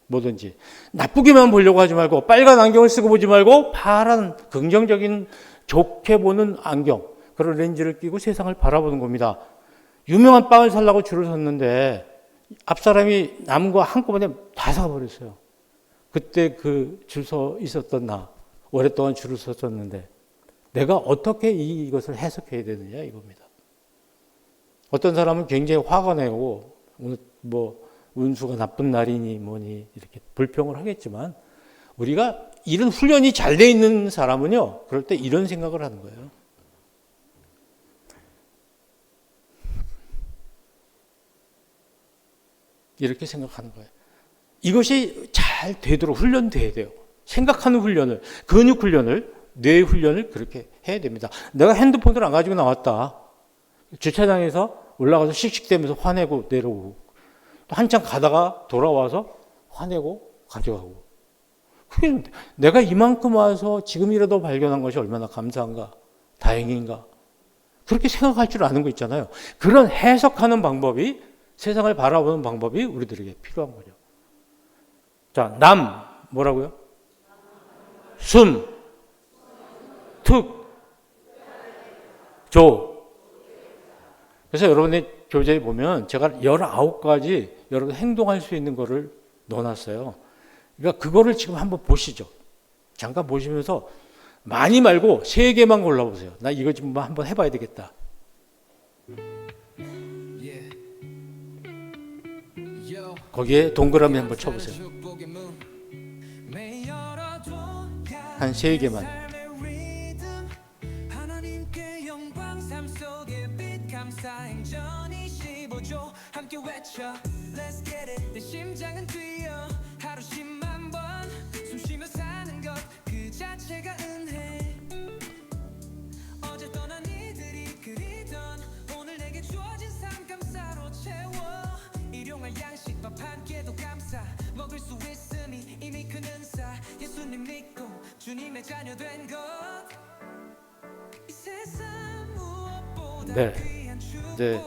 뭐든지. 나쁘게만 보려고 하지 말고 빨간 안경을 쓰고 보지 말고 파란 긍정적인 좋게 보는 안경, 그런 렌즈를 끼고 세상을 바라보는 겁니다. 유명한 빵을 사려고 줄을 섰는데 앞 사람이 남은 거 한꺼번에 다 사버렸어요. 그때 그 줄 서 있었던 나 오랫동안 줄을 섰었는데 내가 어떻게 이것을 해석해야 되느냐 이겁니다. 어떤 사람은 굉장히 화가 나고 오늘 뭐 운수가 나쁜 날이니 뭐니 이렇게 불평을 하겠지만 우리가 이런 훈련이 잘 돼 있는 사람은요, 그럴 때 이런 생각을 하는 거예요. 이렇게 생각하는 거예요. 이것이 잘 되도록 훈련돼야 돼요. 생각하는 훈련을, 근육 훈련을, 뇌 훈련을 그렇게 해야 됩니다. 내가 핸드폰을 안 가지고 나왔다. 주차장에서 올라가서 씩씩대면서 화내고 내려오고 또 한참 가다가 돌아와서 화내고 가져가고 그게 내가 이만큼 와서 지금이라도 발견한 것이 얼마나 감사한가 다행인가 그렇게 생각할 줄 아는 거 있잖아요. 그런 해석하는 방법이 세상을 바라보는 방법이 우리들에게 필요한 거죠. 자, 남 뭐라고요? 숨, 특, 조. 그래서 여러분의 교재에 보면 제가 19가지 여러분 행동할 수 있는 거를 넣어놨어요. 그러니까 그거를 지금 한번 보시죠. 잠깐 보시면서 많이 말고 3개만 골라보세요. 나 이거 지금 한번 해봐야 되겠다. 거기에 동그라미 한번 쳐보세요. 한 3개만. 네. 네.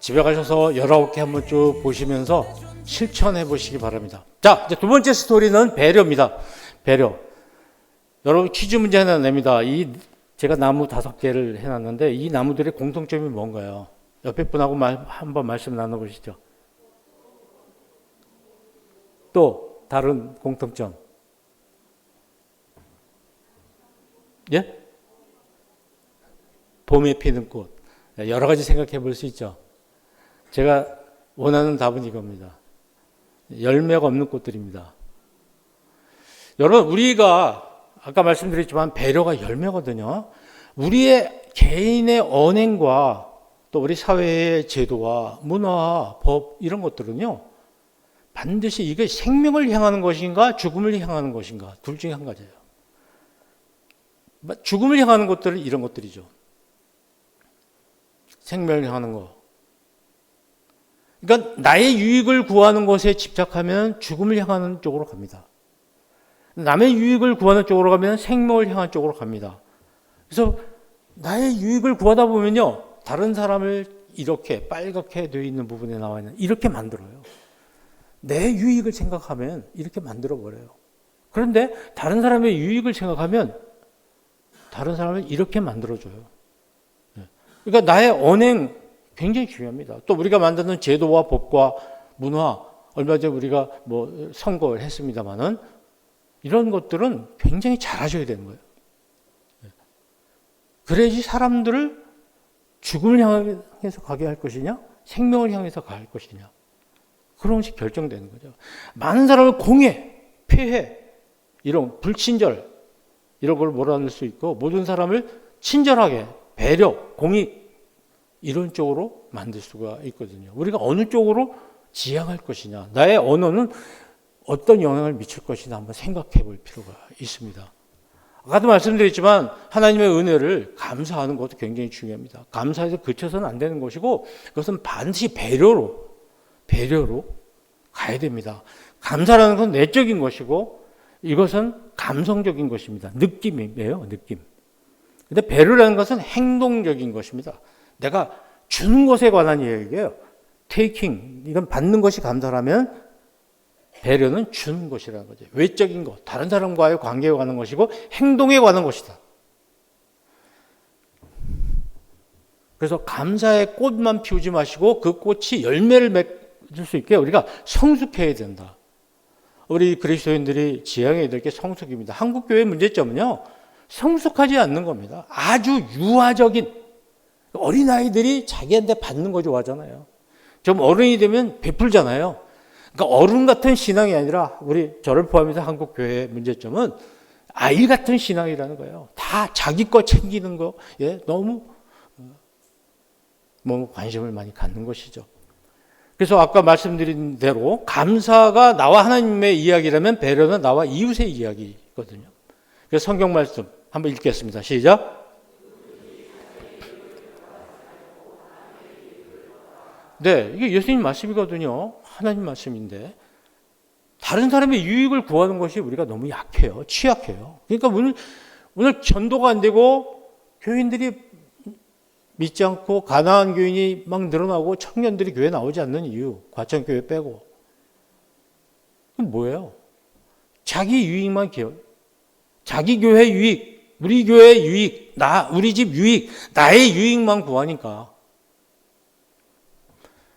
집에 가셔서 19개 한번 쭉 보시면서 실천해 보시기 바랍니다. 자, 이제 두 번째 스토리는 배려입니다. 배려. 여러분 퀴즈 문제 하나 냅니다. 제가 나무 5개를 해놨는데 이 나무들의 공통점이 뭔가요? 옆에 분하고 한번 말씀 나눠보시죠. 또 다른 공통점. 예? 봄에 피는 꽃. 여러 가지 생각해 볼 수 있죠. 제가 원하는 답은 이겁니다. 열매가 없는 꽃들입니다. 여러분, 우리가 아까 말씀드렸지만 배려가 열매거든요. 우리의 개인의 언행과 또 우리 사회의 제도와 문화, 법 이런 것들은요. 반드시 이게 생명을 향하는 것인가 죽음을 향하는 것인가 둘 중에 한 가지예요. 죽음을 향하는 것들은 이런 것들이죠. 생명을 향하는 거. 그러니까 나의 유익을 구하는 것에 집착하면 죽음을 향하는 쪽으로 갑니다. 남의 유익을 구하는 쪽으로 가면 생명을 향한 쪽으로 갑니다. 그래서 나의 유익을 구하다 보면요. 다른 사람을 이렇게 빨갛게 되어 있는 부분에 나와 있는 이렇게 만들어요. 내 유익을 생각하면 이렇게 만들어버려요. 그런데 다른 사람의 유익을 생각하면 다른 사람을 이렇게 만들어줘요. 그러니까 나의 언행 굉장히 중요합니다. 또 우리가 만드는 제도와 법과 문화, 얼마 전에 우리가 뭐 선거를 했습니다만은 이런 것들은 굉장히 잘하셔야 되는 거예요. 그래야지 사람들을 죽음을 향해서 가게 할 것이냐, 생명을 향해서 갈 것이냐, 그런 것이 결정되는 거죠. 많은 사람을 공해, 폐해, 이런 불친절, 이런 걸 몰아낼 수 있고 모든 사람을 친절하게 배려, 공익 이런 쪽으로 만들 수가 있거든요. 우리가 어느 쪽으로 지향할 것이냐, 나의 언어는 어떤 영향을 미칠 것이냐 한번 생각해 볼 필요가 있습니다. 아까도 말씀드렸지만 하나님의 은혜를 감사하는 것도 굉장히 중요합니다. 감사해서 그쳐서는 안 되는 것이고 그것은 반드시 배려로 가야 됩니다. 감사라는 건 내적인 것이고 이것은 감성적인 것입니다. 느낌이에요, 느낌. 근데 배려라는 것은 행동적인 것입니다. 내가 주는 것에 관한 이야기예요. 테이킹, 이건 받는 것이 감사라면 배려는 주는 것이라는 거죠. 외적인 것, 다른 사람과의 관계에 관한 것이고 행동에 관한 것이다. 그래서 감사의 꽃만 피우지 마시고 그 꽃이 열매를 맺을 수 있게 우리가 성숙해야 된다. 우리 그리스도인들이 지향해야 될 게 성숙입니다. 한국 교회의 문제점은요, 성숙하지 않는 겁니다. 아주 유아적인 어린아이들이 자기한테 받는 거 좋아하잖아요. 좀 어른이 되면 베풀잖아요. 그러니까 어른 같은 신앙이 아니라 우리 저를 포함해서 한국 교회의 문제점은 아이 같은 신앙이라는 거예요. 다 자기 거 챙기는 거, 예, 너무 관심을 많이 갖는 것이죠. 그래서 아까 말씀드린 대로 감사가 나와 하나님의 이야기라면 배려는 나와 이웃의 이야기거든요. 그래서 성경 말씀 한번 읽겠습니다. 시작. 네, 이게 예수님 말씀이거든요. 하나님 말씀인데 다른 사람의 유익을 구하는 것이 우리가 너무 약해요. 취약해요. 그러니까 오늘 전도가 안 되고 교인들이 믿지 않고 가난한 교인이 막 늘어나고 청년들이 교회 나오지 않는 이유, 과천교회 빼고. 그건 뭐예요? 자기 유익만 기억. 자기 교회 유익, 우리 교회 유익, 우리 집 유익, 나의 유익만 구하니까.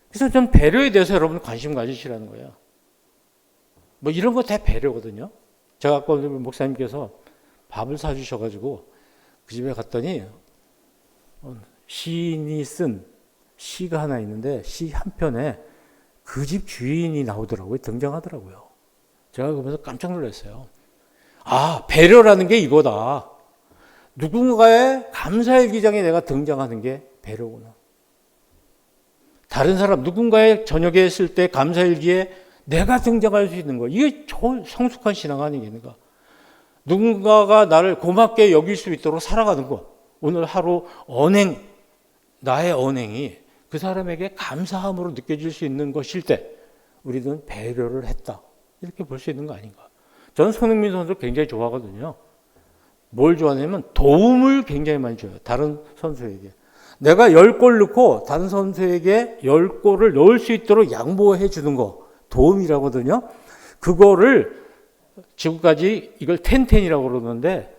그래서 전 배려에 대해서 여러분 관심 가지시라는 거예요. 뭐 이런 거 다 배려거든요. 제가 아까 목사님께서 밥을 사주셔가지고 그 집에 갔더니 시인이 쓴 시가 하나 있는데 시 한 편에 그 집 주인이 나오더라고요. 등장하더라고요. 제가 그러면서 깜짝 놀랐어요. 아, 배려라는 게 이거다. 누군가의 감사일기장에 내가 등장하는 게 배려구나. 다른 사람 누군가의 저녁에 했을 때 감사일기에 내가 등장할 수 있는 거, 이게 성숙한 신앙 아니겠는가. 누군가가 나를 고맙게 여길 수 있도록 살아가는 거. 오늘 하루 나의 언행이 그 사람에게 감사함으로 느껴질 수 있는 것일 때 우리는 배려를 했다. 이렇게 볼 수 있는 거 아닌가. 저는 손흥민 선수 굉장히 좋아하거든요. 뭘 좋아하냐면 도움을 굉장히 많이 줘요. 다른 선수에게. 내가 10골 넣고 다른 선수에게 10골을 넣을 수 있도록 양보해 주는 거. 도움이라거든요. 그거를 지금까지 이걸 텐텐이라고 그러는데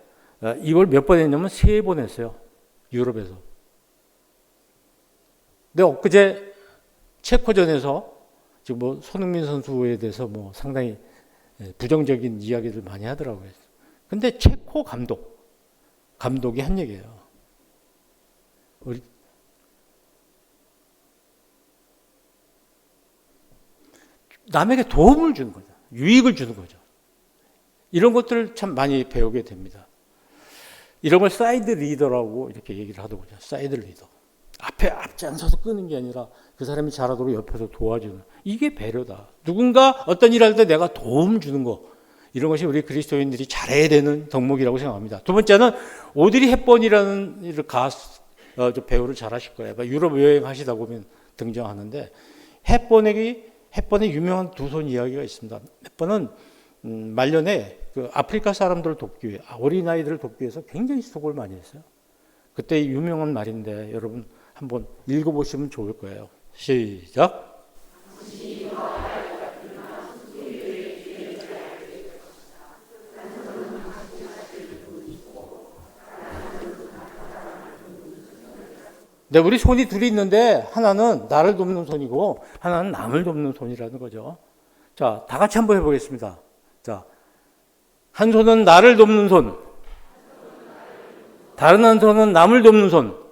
이걸 몇 번 했냐면 3번 했어요. 유럽에서. 근데 엊그제 체코전에서 지금 손흥민 선수에 대해서 상당히 부정적인 이야기를 많이 하더라고요. 근데 체코 감독이 한 얘기예요. 남에게 도움을 주는 거죠. 유익을 주는 거죠. 이런 것들을 참 많이 배우게 됩니다. 이런 걸 사이드 리더라고 이렇게 얘기를 하더군요. 사이드 리더. 앞장서서 끄는 게 아니라 그 사람이 잘하도록 옆에서 도와주는. 이게 배려다. 누군가 어떤 일을 할 때 내가 도움 주는 거. 이런 것이 우리 그리스도인들이 잘해야 되는 덕목이라고 생각합니다. 두 번째는 오드리 헵번이라는 배우를 잘 아실 거예요. 유럽 여행 하시다 보면 등장하는데 헵번의 유명한 두 손 이야기가 있습니다. 헵번은 말년에 그 아프리카 사람들을 돕기 위해 어린아이들을 돕기 위해서 굉장히 수고를 많이 했어요. 그때 유명한 말인데 여러분 한번 읽어보시면 좋을 거예요. 시작. 네, 우리 손이 둘이 있는데 하나는 나를 돕는 손이고 하나는 남을 돕는 손이라는 거죠. 자, 다 같이 한번 해보겠습니다. 자, 한 손은 나를 돕는 손, 다른 한 손은 남을 돕는 손.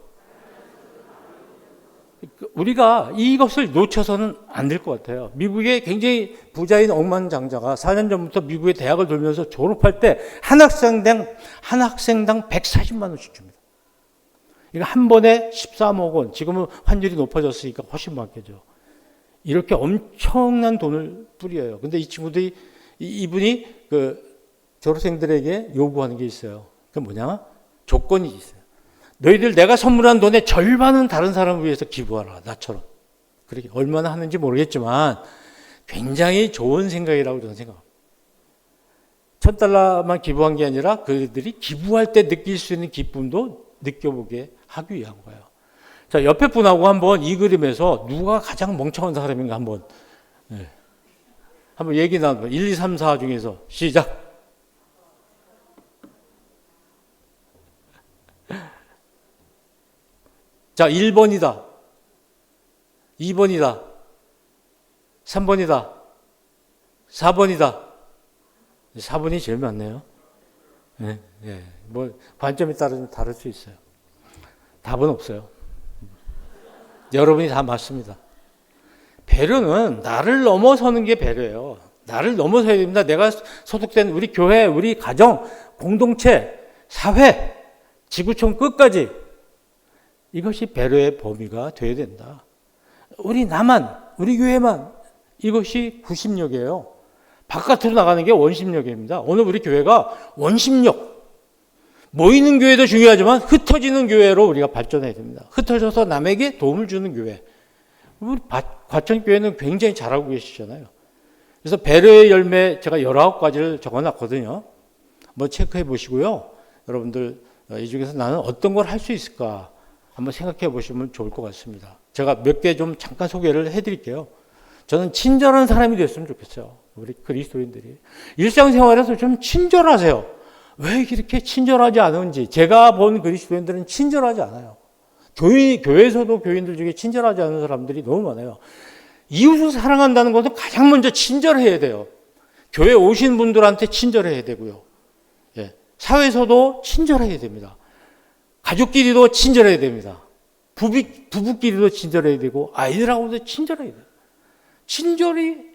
우리가 이것을 놓쳐서는 안 될 것 같아요. 미국의 굉장히 부자인 억만장자가 4년 전부터 미국의 대학을 돌면서 졸업할 때 한 학생당 140만 원씩 줍니다. 이거 한 번에 13억 원, 지금은 환율이 높아졌으니까 훨씬 많겠죠. 이렇게 엄청난 돈을 뿌려요. 근데 이 친구들이, 이분이 그 졸업생들에게 요구하는 게 있어요. 그게 뭐냐? 조건이 있어요. 너희들 내가 선물한 돈의 절반은 다른 사람을 위해서 기부하라. 나처럼. 그렇게 얼마나 하는지 모르겠지만 굉장히 좋은 생각이라고 저는 생각합니다. $1,000만 기부한 게 아니라 그들이 기부할 때 느낄 수 있는 기쁨도 느껴보게 하기 위한 거예요. 자, 옆에 분하고 한번 이 그림에서 누가 가장 멍청한 사람인가 한번 얘기 나눠. 1, 2, 3, 4 중에서 시작. 자, 1번이다. 2번이다. 3번이다. 4번이다. 4번이 제일 많네요. 예, 예. 뭐 관점에 따라 좀 다를 수 있어요. 답은 없어요. 여러분이 다 맞습니다. 배려는 나를 넘어서는 게 배려예요. 나를 넘어서야 됩니다. 내가 소속된 우리 교회, 우리 가정, 공동체, 사회, 지구촌 끝까지 이것이 배려의 범위가 되어야 된다. 우리 나만, 우리 교회만 이것이 구심력이에요. 바깥으로 나가는 게 원심력입니다. 오늘 우리 교회가 원심력, 모이는 교회도 중요하지만 흩어지는 교회로 우리가 발전해야 됩니다. 흩어져서 남에게 도움을 주는 교회. 우리 과천교회는 굉장히 잘하고 계시잖아요. 그래서 배려의 열매 제가 19가지를 적어놨거든요. 한번 체크해 보시고요. 여러분들 이 중에서 나는 어떤 걸 할 수 있을까 한번 생각해 보시면 좋을 것 같습니다. 제가 몇 개 좀 잠깐 소개를 해드릴게요. 저는 친절한 사람이 됐으면 좋겠어요. 우리 그리스도인들이. 일상생활에서 좀 친절하세요. 왜 이렇게 친절하지 않은지. 제가 본 그리스도인들은 친절하지 않아요. 교회에서도 교인들 중에 친절하지 않은 사람들이 너무 많아요. 이웃을 사랑한다는 것은 가장 먼저 친절해야 돼요. 교회 오신 분들한테 친절해야 되고요. 예. 사회에서도 친절해야 됩니다. 가족끼리도 친절해야 됩니다. 부부끼리도 친절해야 되고 아이들하고도 친절해야 돼요. 친절히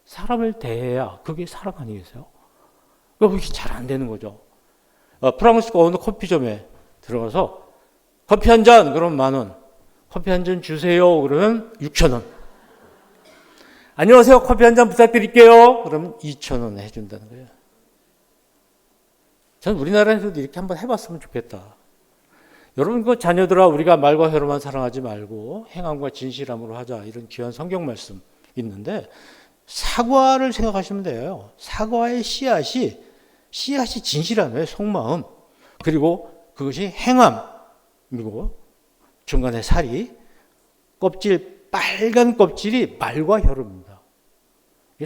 사람을 대해야 그게 사랑 아니겠어요? 그게 잘 안 되는 거죠. 프랑스가 어느 커피점에 들어가서 커피 한 잔 그러면 10,000원, 커피 한 잔 주세요 그러면 6,000원. 안녕하세요 커피 한 잔 부탁드릴게요 그러면 2,000원 해준다는 거예요. 저는 우리나라에서도 이렇게 한번 해봤으면 좋겠다. 여러분 그 자녀들아 우리가 말과 혀로만 사랑하지 말고 행함과 진실함으로 하자 이런 귀한 성경 말씀 있는데 사과를 생각하시면 돼요. 사과의 씨앗이 진실함의 속마음 그리고 그것이 행함이고 중간에 살이 껍질 빨간 껍질이 말과 혀로입니다.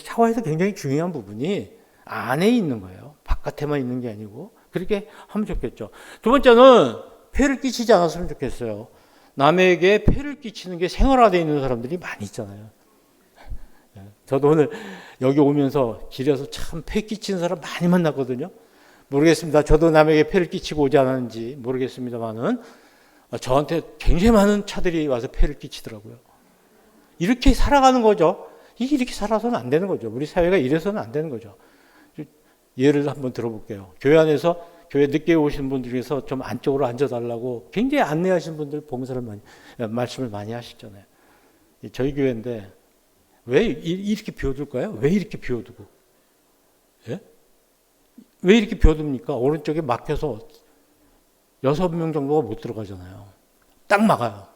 사과에서 굉장히 중요한 부분이 안에 있는 거예요. 바깥에만 있는 게 아니고 그렇게 하면 좋겠죠. 두 번째는 폐를 끼치지 않았으면 좋겠어요. 남에게 폐를 끼치는 게 생활화되어 있는 사람들이 많이 있잖아요. 저도 오늘 여기 오면서 길에서 참 폐 끼치는 사람 많이 만났거든요. 모르겠습니다. 저도 남에게 폐를 끼치고 오지 않았는지 모르겠습니다만은 저한테 굉장히 많은 차들이 와서 폐를 끼치더라고요. 이렇게 살아가는 거죠. 이렇게 살아서는 안 되는 거죠. 우리 사회가 이래서는 안 되는 거죠. 예를 한번 들어볼게요. 교회 안에서 교회 늦게 오신 분들 중에서 좀 안쪽으로 앉아달라고 굉장히 안내하신 분들 봉사를 말씀을 많이 하시잖아요. 저희 교회인데 왜 이렇게 비워둘까요? 왜 이렇게 비워두고? 예? 왜 이렇게 비워둡니까? 오른쪽에 막혀서 6명 정도가 못 들어가잖아요. 딱 막아요.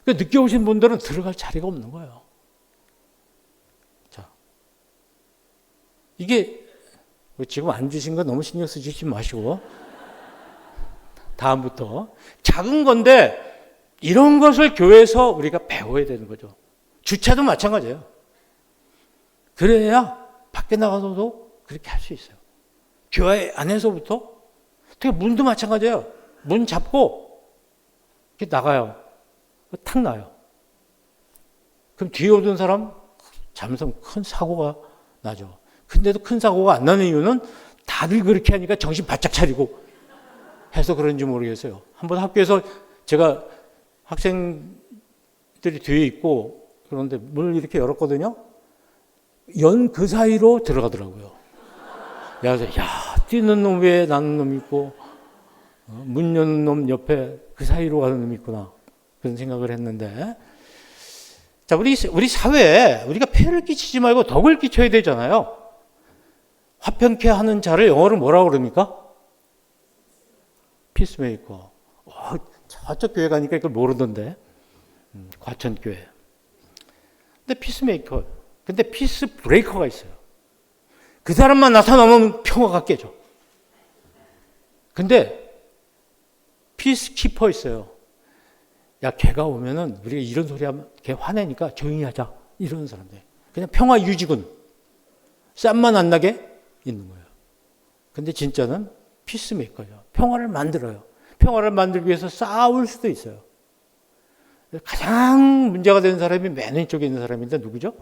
그러니까 늦게 오신 분들은 들어갈 자리가 없는 거예요. 자, 이게 지금 앉으신 거 너무 신경 쓰지 마시고 다음부터 작은 건데 이런 것을 교회에서 우리가 배워야 되는 거죠. 주차도 마찬가지예요. 그래야 밖에 나가서도 그렇게 할 수 있어요. 교회 안에서부터 특히 문도 마찬가지예요. 문 잡고 이렇게 나가요. 탁 나요. 그럼 뒤에 오던 사람 잘못하면 큰 사고가 나죠. 근데도 큰 사고가 안 나는 이유는 다들 그렇게 하니까 정신 바짝 차리고 해서 그런지 모르겠어요. 한번 학교에서 제가 학생들이 뒤에 있고 그런데 문을 이렇게 열었거든요. 연 그 사이로 들어가더라고요. 그래서 뛰는 놈 위에 나는 놈이 있고 문 여는 놈 옆에 그 사이로 가는 놈이 있구나. 그런 생각을 했는데 자 우리 사회에 우리가 폐를 끼치지 말고 덕을 끼쳐야 되잖아요. 화평케 하는 자를 영어로 뭐라고 그럽니까? 피스메이커. 저쪽 교회 가니까 이걸 모르던데. 과천교회. 근데 피스메이커. 근데 피스 브레이커가 있어요. 그 사람만 나타나면 평화가 깨져. 근데 피스 키퍼 있어요. 야, 걔가 오면은 우리가 이런 소리 하면 걔 화내니까 조용히 하자. 이러는 사람들. 그냥 평화 유지군. 쌈만 안 나게 있는 거예요. 근데 진짜는 피스메이커죠. 평화를 만들어요. 평화를 만들기 위해서 싸울 수도 있어요. 가장 문제가 되는 사람이 맨 왼쪽에 있는 사람인데 누구죠?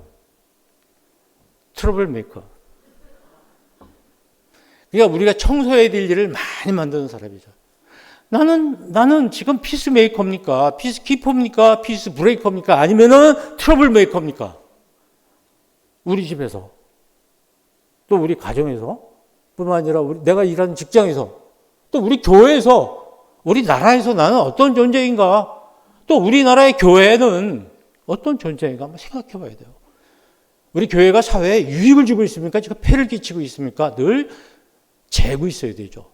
트러블 메이커. 그러니까 우리가 청소해야 될 일을 많이 만드는 사람이죠. 나는 지금 피스메이커입니까? 피스키퍼입니까? 피스브레이커입니까? 아니면은 트러블메이커입니까? 우리 집에서, 또 우리 가정에서, 뿐만 아니라 내가 일하는 직장에서, 또 우리 교회에서, 우리 나라에서 나는 어떤 존재인가? 또 우리나라의 교회는 어떤 존재인가? 한번 생각해 봐야 돼요. 우리 교회가 사회에 유익을 주고 있습니까? 지금 폐를 끼치고 있습니까? 늘 재고 있어야 되죠.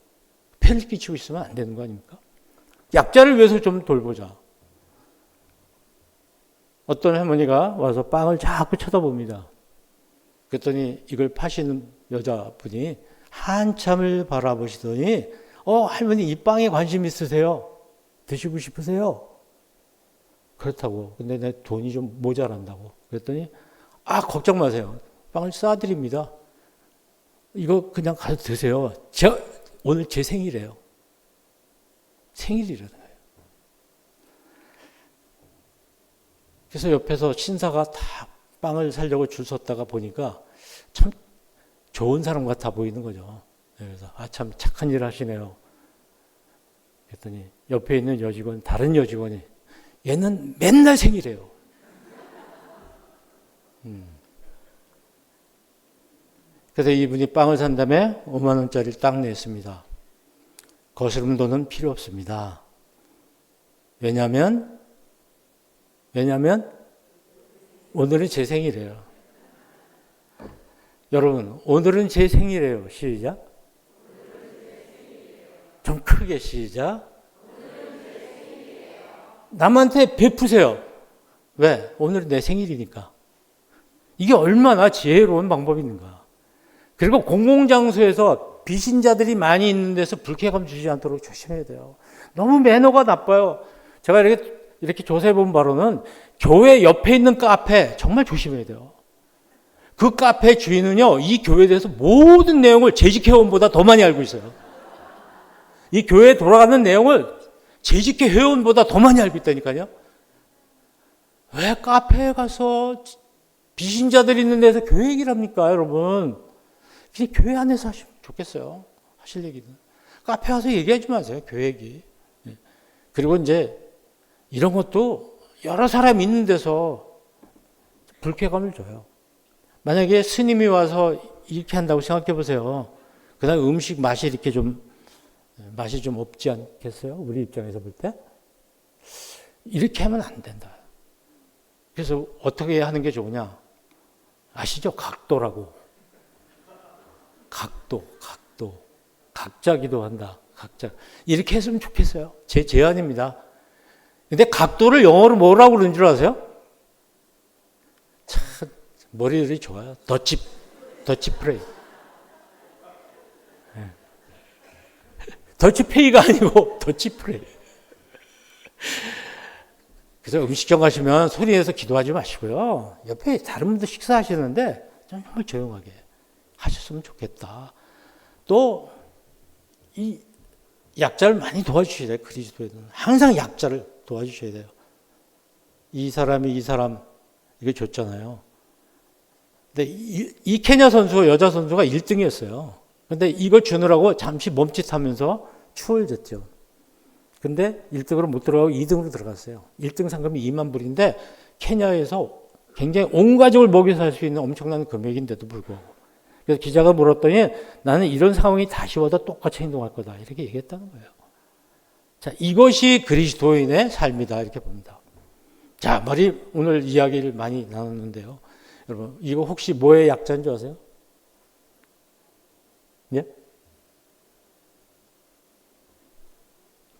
폐를 끼치고 있으면 안 되는 거 아닙니까? 약자를 위해서 좀 돌보자. 어떤 할머니가 와서 빵을 자꾸 쳐다봅니다. 그랬더니 이걸 파시는 여자분이 한참을 바라보시더니 할머니 이 빵에 관심 있으세요? 드시고 싶으세요? 그렇다고. 근데 내 돈이 좀 모자란다고. 그랬더니 걱정 마세요. 빵을 싸드립니다. 이거 그냥 가서 드세요. 오늘 제 생일이에요. 생일이라는 거예요. 그래서 옆에서 신사가 다 빵을 사려고 줄 섰다가 보니까 참 좋은 사람 같아 보이는 거죠. 그래서 참 착한 일 하시네요. 그랬더니 옆에 있는 여직원, 다른 여직원이 얘는 맨날 생일이에요. 그래서 이분이 빵을 산 다음에 5만 원짜리를 딱 냈습니다. 거스름 돈은 필요 없습니다. 왜냐하면 오늘은 제 생일이에요. 여러분, 오늘은 제 생일이에요. 시작. 좀 크게 시작. 남한테 베푸세요. 왜? 오늘은 내 생일이니까. 이게 얼마나 지혜로운 방법인가. 그리고 공공장소에서 비신자들이 많이 있는 데서 불쾌감 주지 않도록 조심해야 돼요. 너무 매너가 나빠요. 제가 이렇게 조사해본 바로는 교회 옆에 있는 카페 정말 조심해야 돼요. 그 카페 주인은요, 이 교회에 대해서 모든 내용을 재직 회원보다 더 많이 알고 있어요. 이 교회에 돌아가는 내용을 재직 회원보다 더 많이 알고 있다니까요. 왜 카페에 가서 비신자들 있는 데서 교회 얘기를 합니까, 여러분? 그냥 교회 안에서 하시면 좋겠어요. 하실 얘기는. 카페 와서 얘기하지 마세요, 교회 얘기. 그리고 이제 이런 것도 여러 사람 있는 데서 불쾌감을 줘요. 만약에 스님이 와서 이렇게 한다고 생각해 보세요. 그다음 음식 맛이 이렇게 맛이 좀 없지 않겠어요? 우리 입장에서 볼 때. 이렇게 하면 안 된다. 그래서 어떻게 하는 게 좋으냐? 아시죠? 각도라고. 각도. 각자 기도한다. 각자. 이렇게 했으면 좋겠어요. 제 제안입니다. 근데 각도를 영어로 뭐라고 그러는 줄 아세요? 참, 머리들이 좋아요. 더치 프레이. 네. 더치 페이가 아니고 더치 프레이. 그래서 음식점 가시면 소리 내서 기도하지 마시고요. 옆에 다른 분들 식사하시는데 정말 조용하게 하셨으면 좋겠다. 또 이 약자를 많이 도와주셔야 돼요. 그리스도에는 항상 약자를 도와주셔야 돼요. 이 사람 이거 줬잖아요. 근데 이 케냐 선수, 여자 선수가 1등이었어요. 근데 이걸 주느라고 잠시 멈칫하면서 추월됐죠. 근데 1등으로 못 들어가고 2등으로 들어갔어요. 1등 상금이 2만 불인데 케냐에서 굉장히 온 가족을 먹여 살 수 있는 엄청난 금액인데도 불구하고. 그래서 기자가 물었더니 나는 이런 상황이 다시 와도 똑같이 행동할 거다. 이렇게 얘기했다는 거예요. 자, 이것이 그리스도인의 삶이다. 이렇게 봅니다. 자, 오늘 이야기를 많이 나눴는데요. 여러분, 이거 혹시 뭐의 약자인 줄 아세요? 예?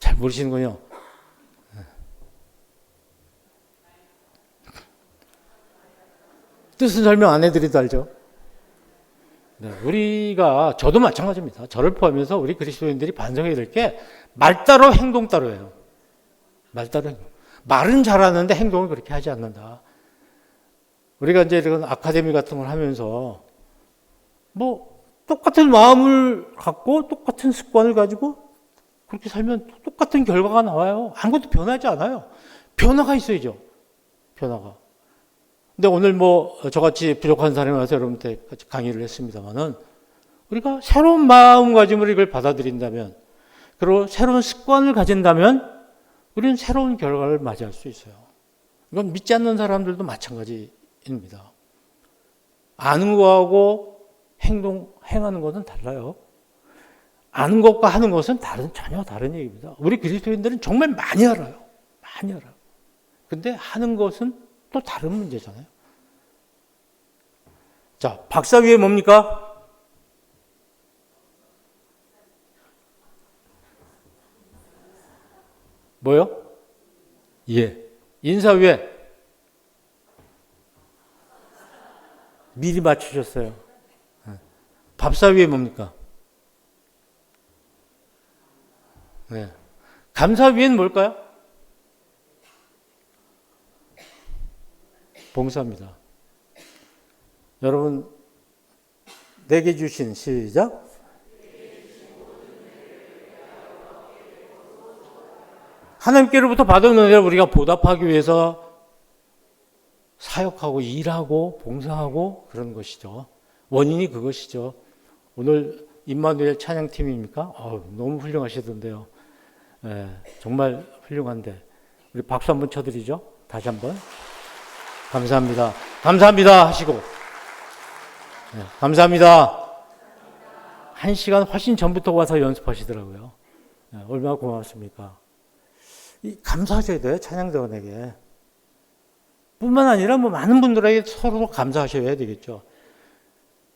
잘 모르시는군요. 뜻은 설명 안 해드리도 알죠? 네, 저도 마찬가지입니다. 저를 포함해서 우리 그리스도인들이 반성해야 될 게 말 따로 행동 따로예요. 말 따로 행동. 말은 잘하는데 행동을 그렇게 하지 않는다. 우리가 이제 이런 아카데미 같은 걸 하면서 똑같은 마음을 갖고 똑같은 습관을 가지고 그렇게 살면 똑같은 결과가 나와요. 아무것도 변하지 않아요. 변화가 있어야죠. 변화가. 근데 오늘 저같이 부족한 사람이 와서 여러분한테 같이 강의를 했습니다만은 우리가 새로운 마음가짐으로 이걸 받아들인다면, 그리고 새로운 습관을 가진다면 우리는 새로운 결과를 맞이할 수 있어요. 이건 믿지 않는 사람들도 마찬가지입니다. 아는 거하고 행하는 것은 달라요. 아는 것과 하는 것은 전혀 다른 얘기입니다. 우리 그리스도인들은 정말 많이 알아요. 많이 알아요. 근데 하는 것은 또 다른 문제잖아요. 자, 박사위에 뭡니까? 뭐요? 예. 인사위에 미리 맞추셨어요. 밥사위에 뭡니까? 네. 감사위에는 뭘까요? 봉사입니다. 여러분, 내게 주신 시작. 하나님께로부터 받은 은혜를 우리가 보답하기 위해서 사역하고 일하고 봉사하고 그런 것이죠. 원인이 그것이죠. 오늘 임마누엘 찬양팀입니까? 너무 훌륭하시던데요. 정말 훌륭한데 우리 박수 한번 쳐드리죠. 다시 한번 감사합니다. 감사합니다 하시고 감사합니다. 1시간 훨씬 전부터 와서 연습하시더라고요. 얼마나 고맙습니까? 감사하셔야 돼요. 찬양자원에게. 뿐만 아니라 많은 분들에게 서로 감사하셔야 되겠죠.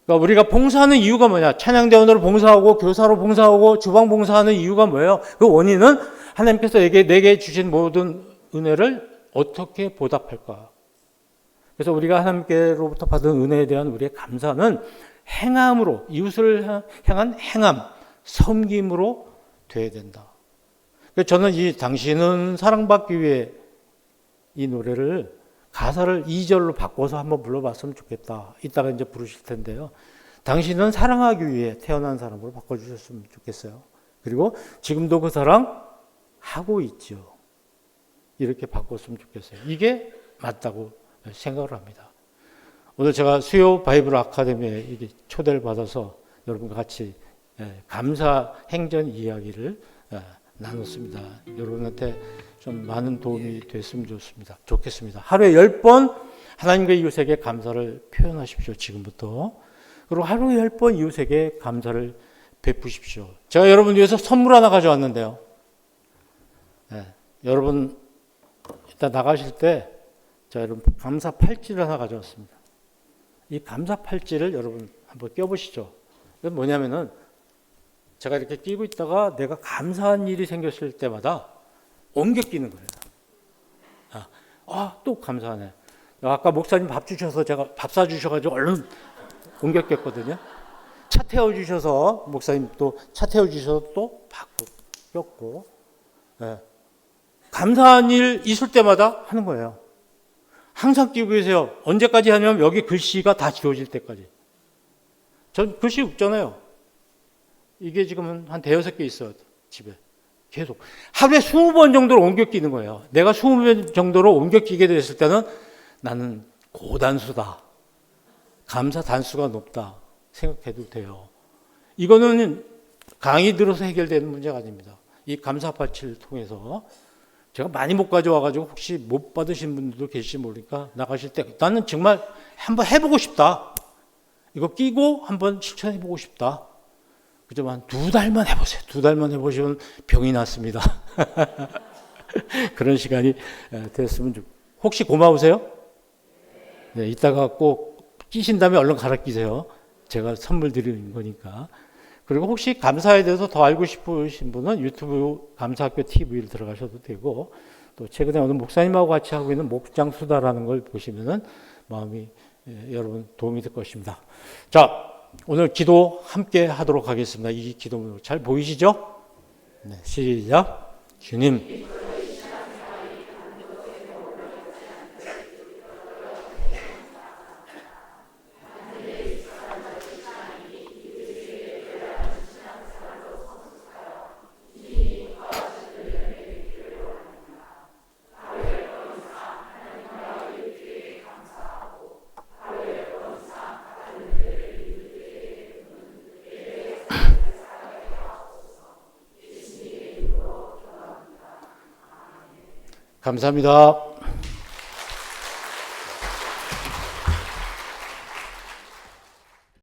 그러니까 우리가 봉사하는 이유가 뭐냐? 찬양대원으로 봉사하고 교사로 봉사하고 주방 봉사하는 이유가 뭐예요? 그 원인은 하나님께서 내게 주신 모든 은혜를 어떻게 보답할까? 그래서 우리가 하나님께로부터 받은 은혜에 대한 우리의 감사는 행함으로, 이웃을 향한 행함, 섬김으로 돼야 된다. 그래서 저는 당신은 사랑받기 위해 이 노래를 가사를 2절로 바꿔서 한번 불러봤으면 좋겠다. 이따가 이제 부르실 텐데요. 당신은 사랑하기 위해 태어난 사람으로 바꿔주셨으면 좋겠어요. 그리고 지금도 그 사랑 하고 있죠. 이렇게 바꿨으면 좋겠어요. 이게 맞다고 생각을 합니다. 오늘 제가 수요 바이블 아카데미에 초대를 받아서 여러분과 같이 감사 행전 이야기를 나눴습니다. 여러분한테 좀 많은 도움이 됐으면 좋겠습니다. 하루에 10번 하나님과 이웃에게 감사를 표현하십시오. 지금부터. 그리고 하루에 10번 이웃에게 감사를 베푸십시오. 제가 여러분 위해서 선물 하나 가져왔는데요. 여러분 이따 나가실 때 제가 여러분 감사 팔찌를 하나 가져왔습니다. 이 감사 팔찌를 여러분 한번 껴보시죠. 이건 뭐냐면은 제가 이렇게 끼고 있다가 내가 감사한 일이 생겼을 때마다 옮겨 끼는 거예요. 또 감사하네. 아까 목사님 밥 주셔서 제가 밥 사주셔가지고 얼른 옮겨 꼈거든요. 차 태워주셔서 목사님 또 차 태워주셔서 또 꼈고. 감사한 일 있을 때마다 하는 거예요. 항상 끼고 계세요. 언제까지 하냐면 여기 글씨가 다 지워질 때까지. 전 글씨 없잖아요. 이게 지금 한 대여섯 개 있어요. 집에. 계속. 하루에 20번 정도로 옮겨 끼는 거예요. 내가 20번 정도로 옮겨 끼게 됐을 때는 나는 고단수다. 감사 단수가 높다. 생각해도 돼요. 이거는 강의 들어서 해결되는 문제가 아닙니다. 이 감사 파츠를 통해서 제가 많이 못 가져와가지고 혹시 못 받으신 분들도 계실지 모르니까 나가실 때 나는 정말 한번 해보고 싶다. 이거 끼고 한번 실천해보고 싶다. 그지만 2달만 해보세요. 2달만 해보시면 병이 났습니다. 그런 시간이 됐으면 혹시 고마우세요? 네, 이따가 꼭 끼신 다음에 얼른 갈아 끼세요. 제가 선물 드리는 거니까. 그리고 혹시 감사에 대해서 더 알고 싶으신 분은 유튜브 감사학교 TV를 들어가셔도 되고, 또 최근에 어느 목사님하고 같이 하고 있는 목장수다라는 걸 보시면은 마음이 여러분 도움이 될 것입니다. 자, 오늘 기도 함께 하도록 하겠습니다. 이 기도 잘 보이시죠? 네, 시작. 주님, 감사합니다.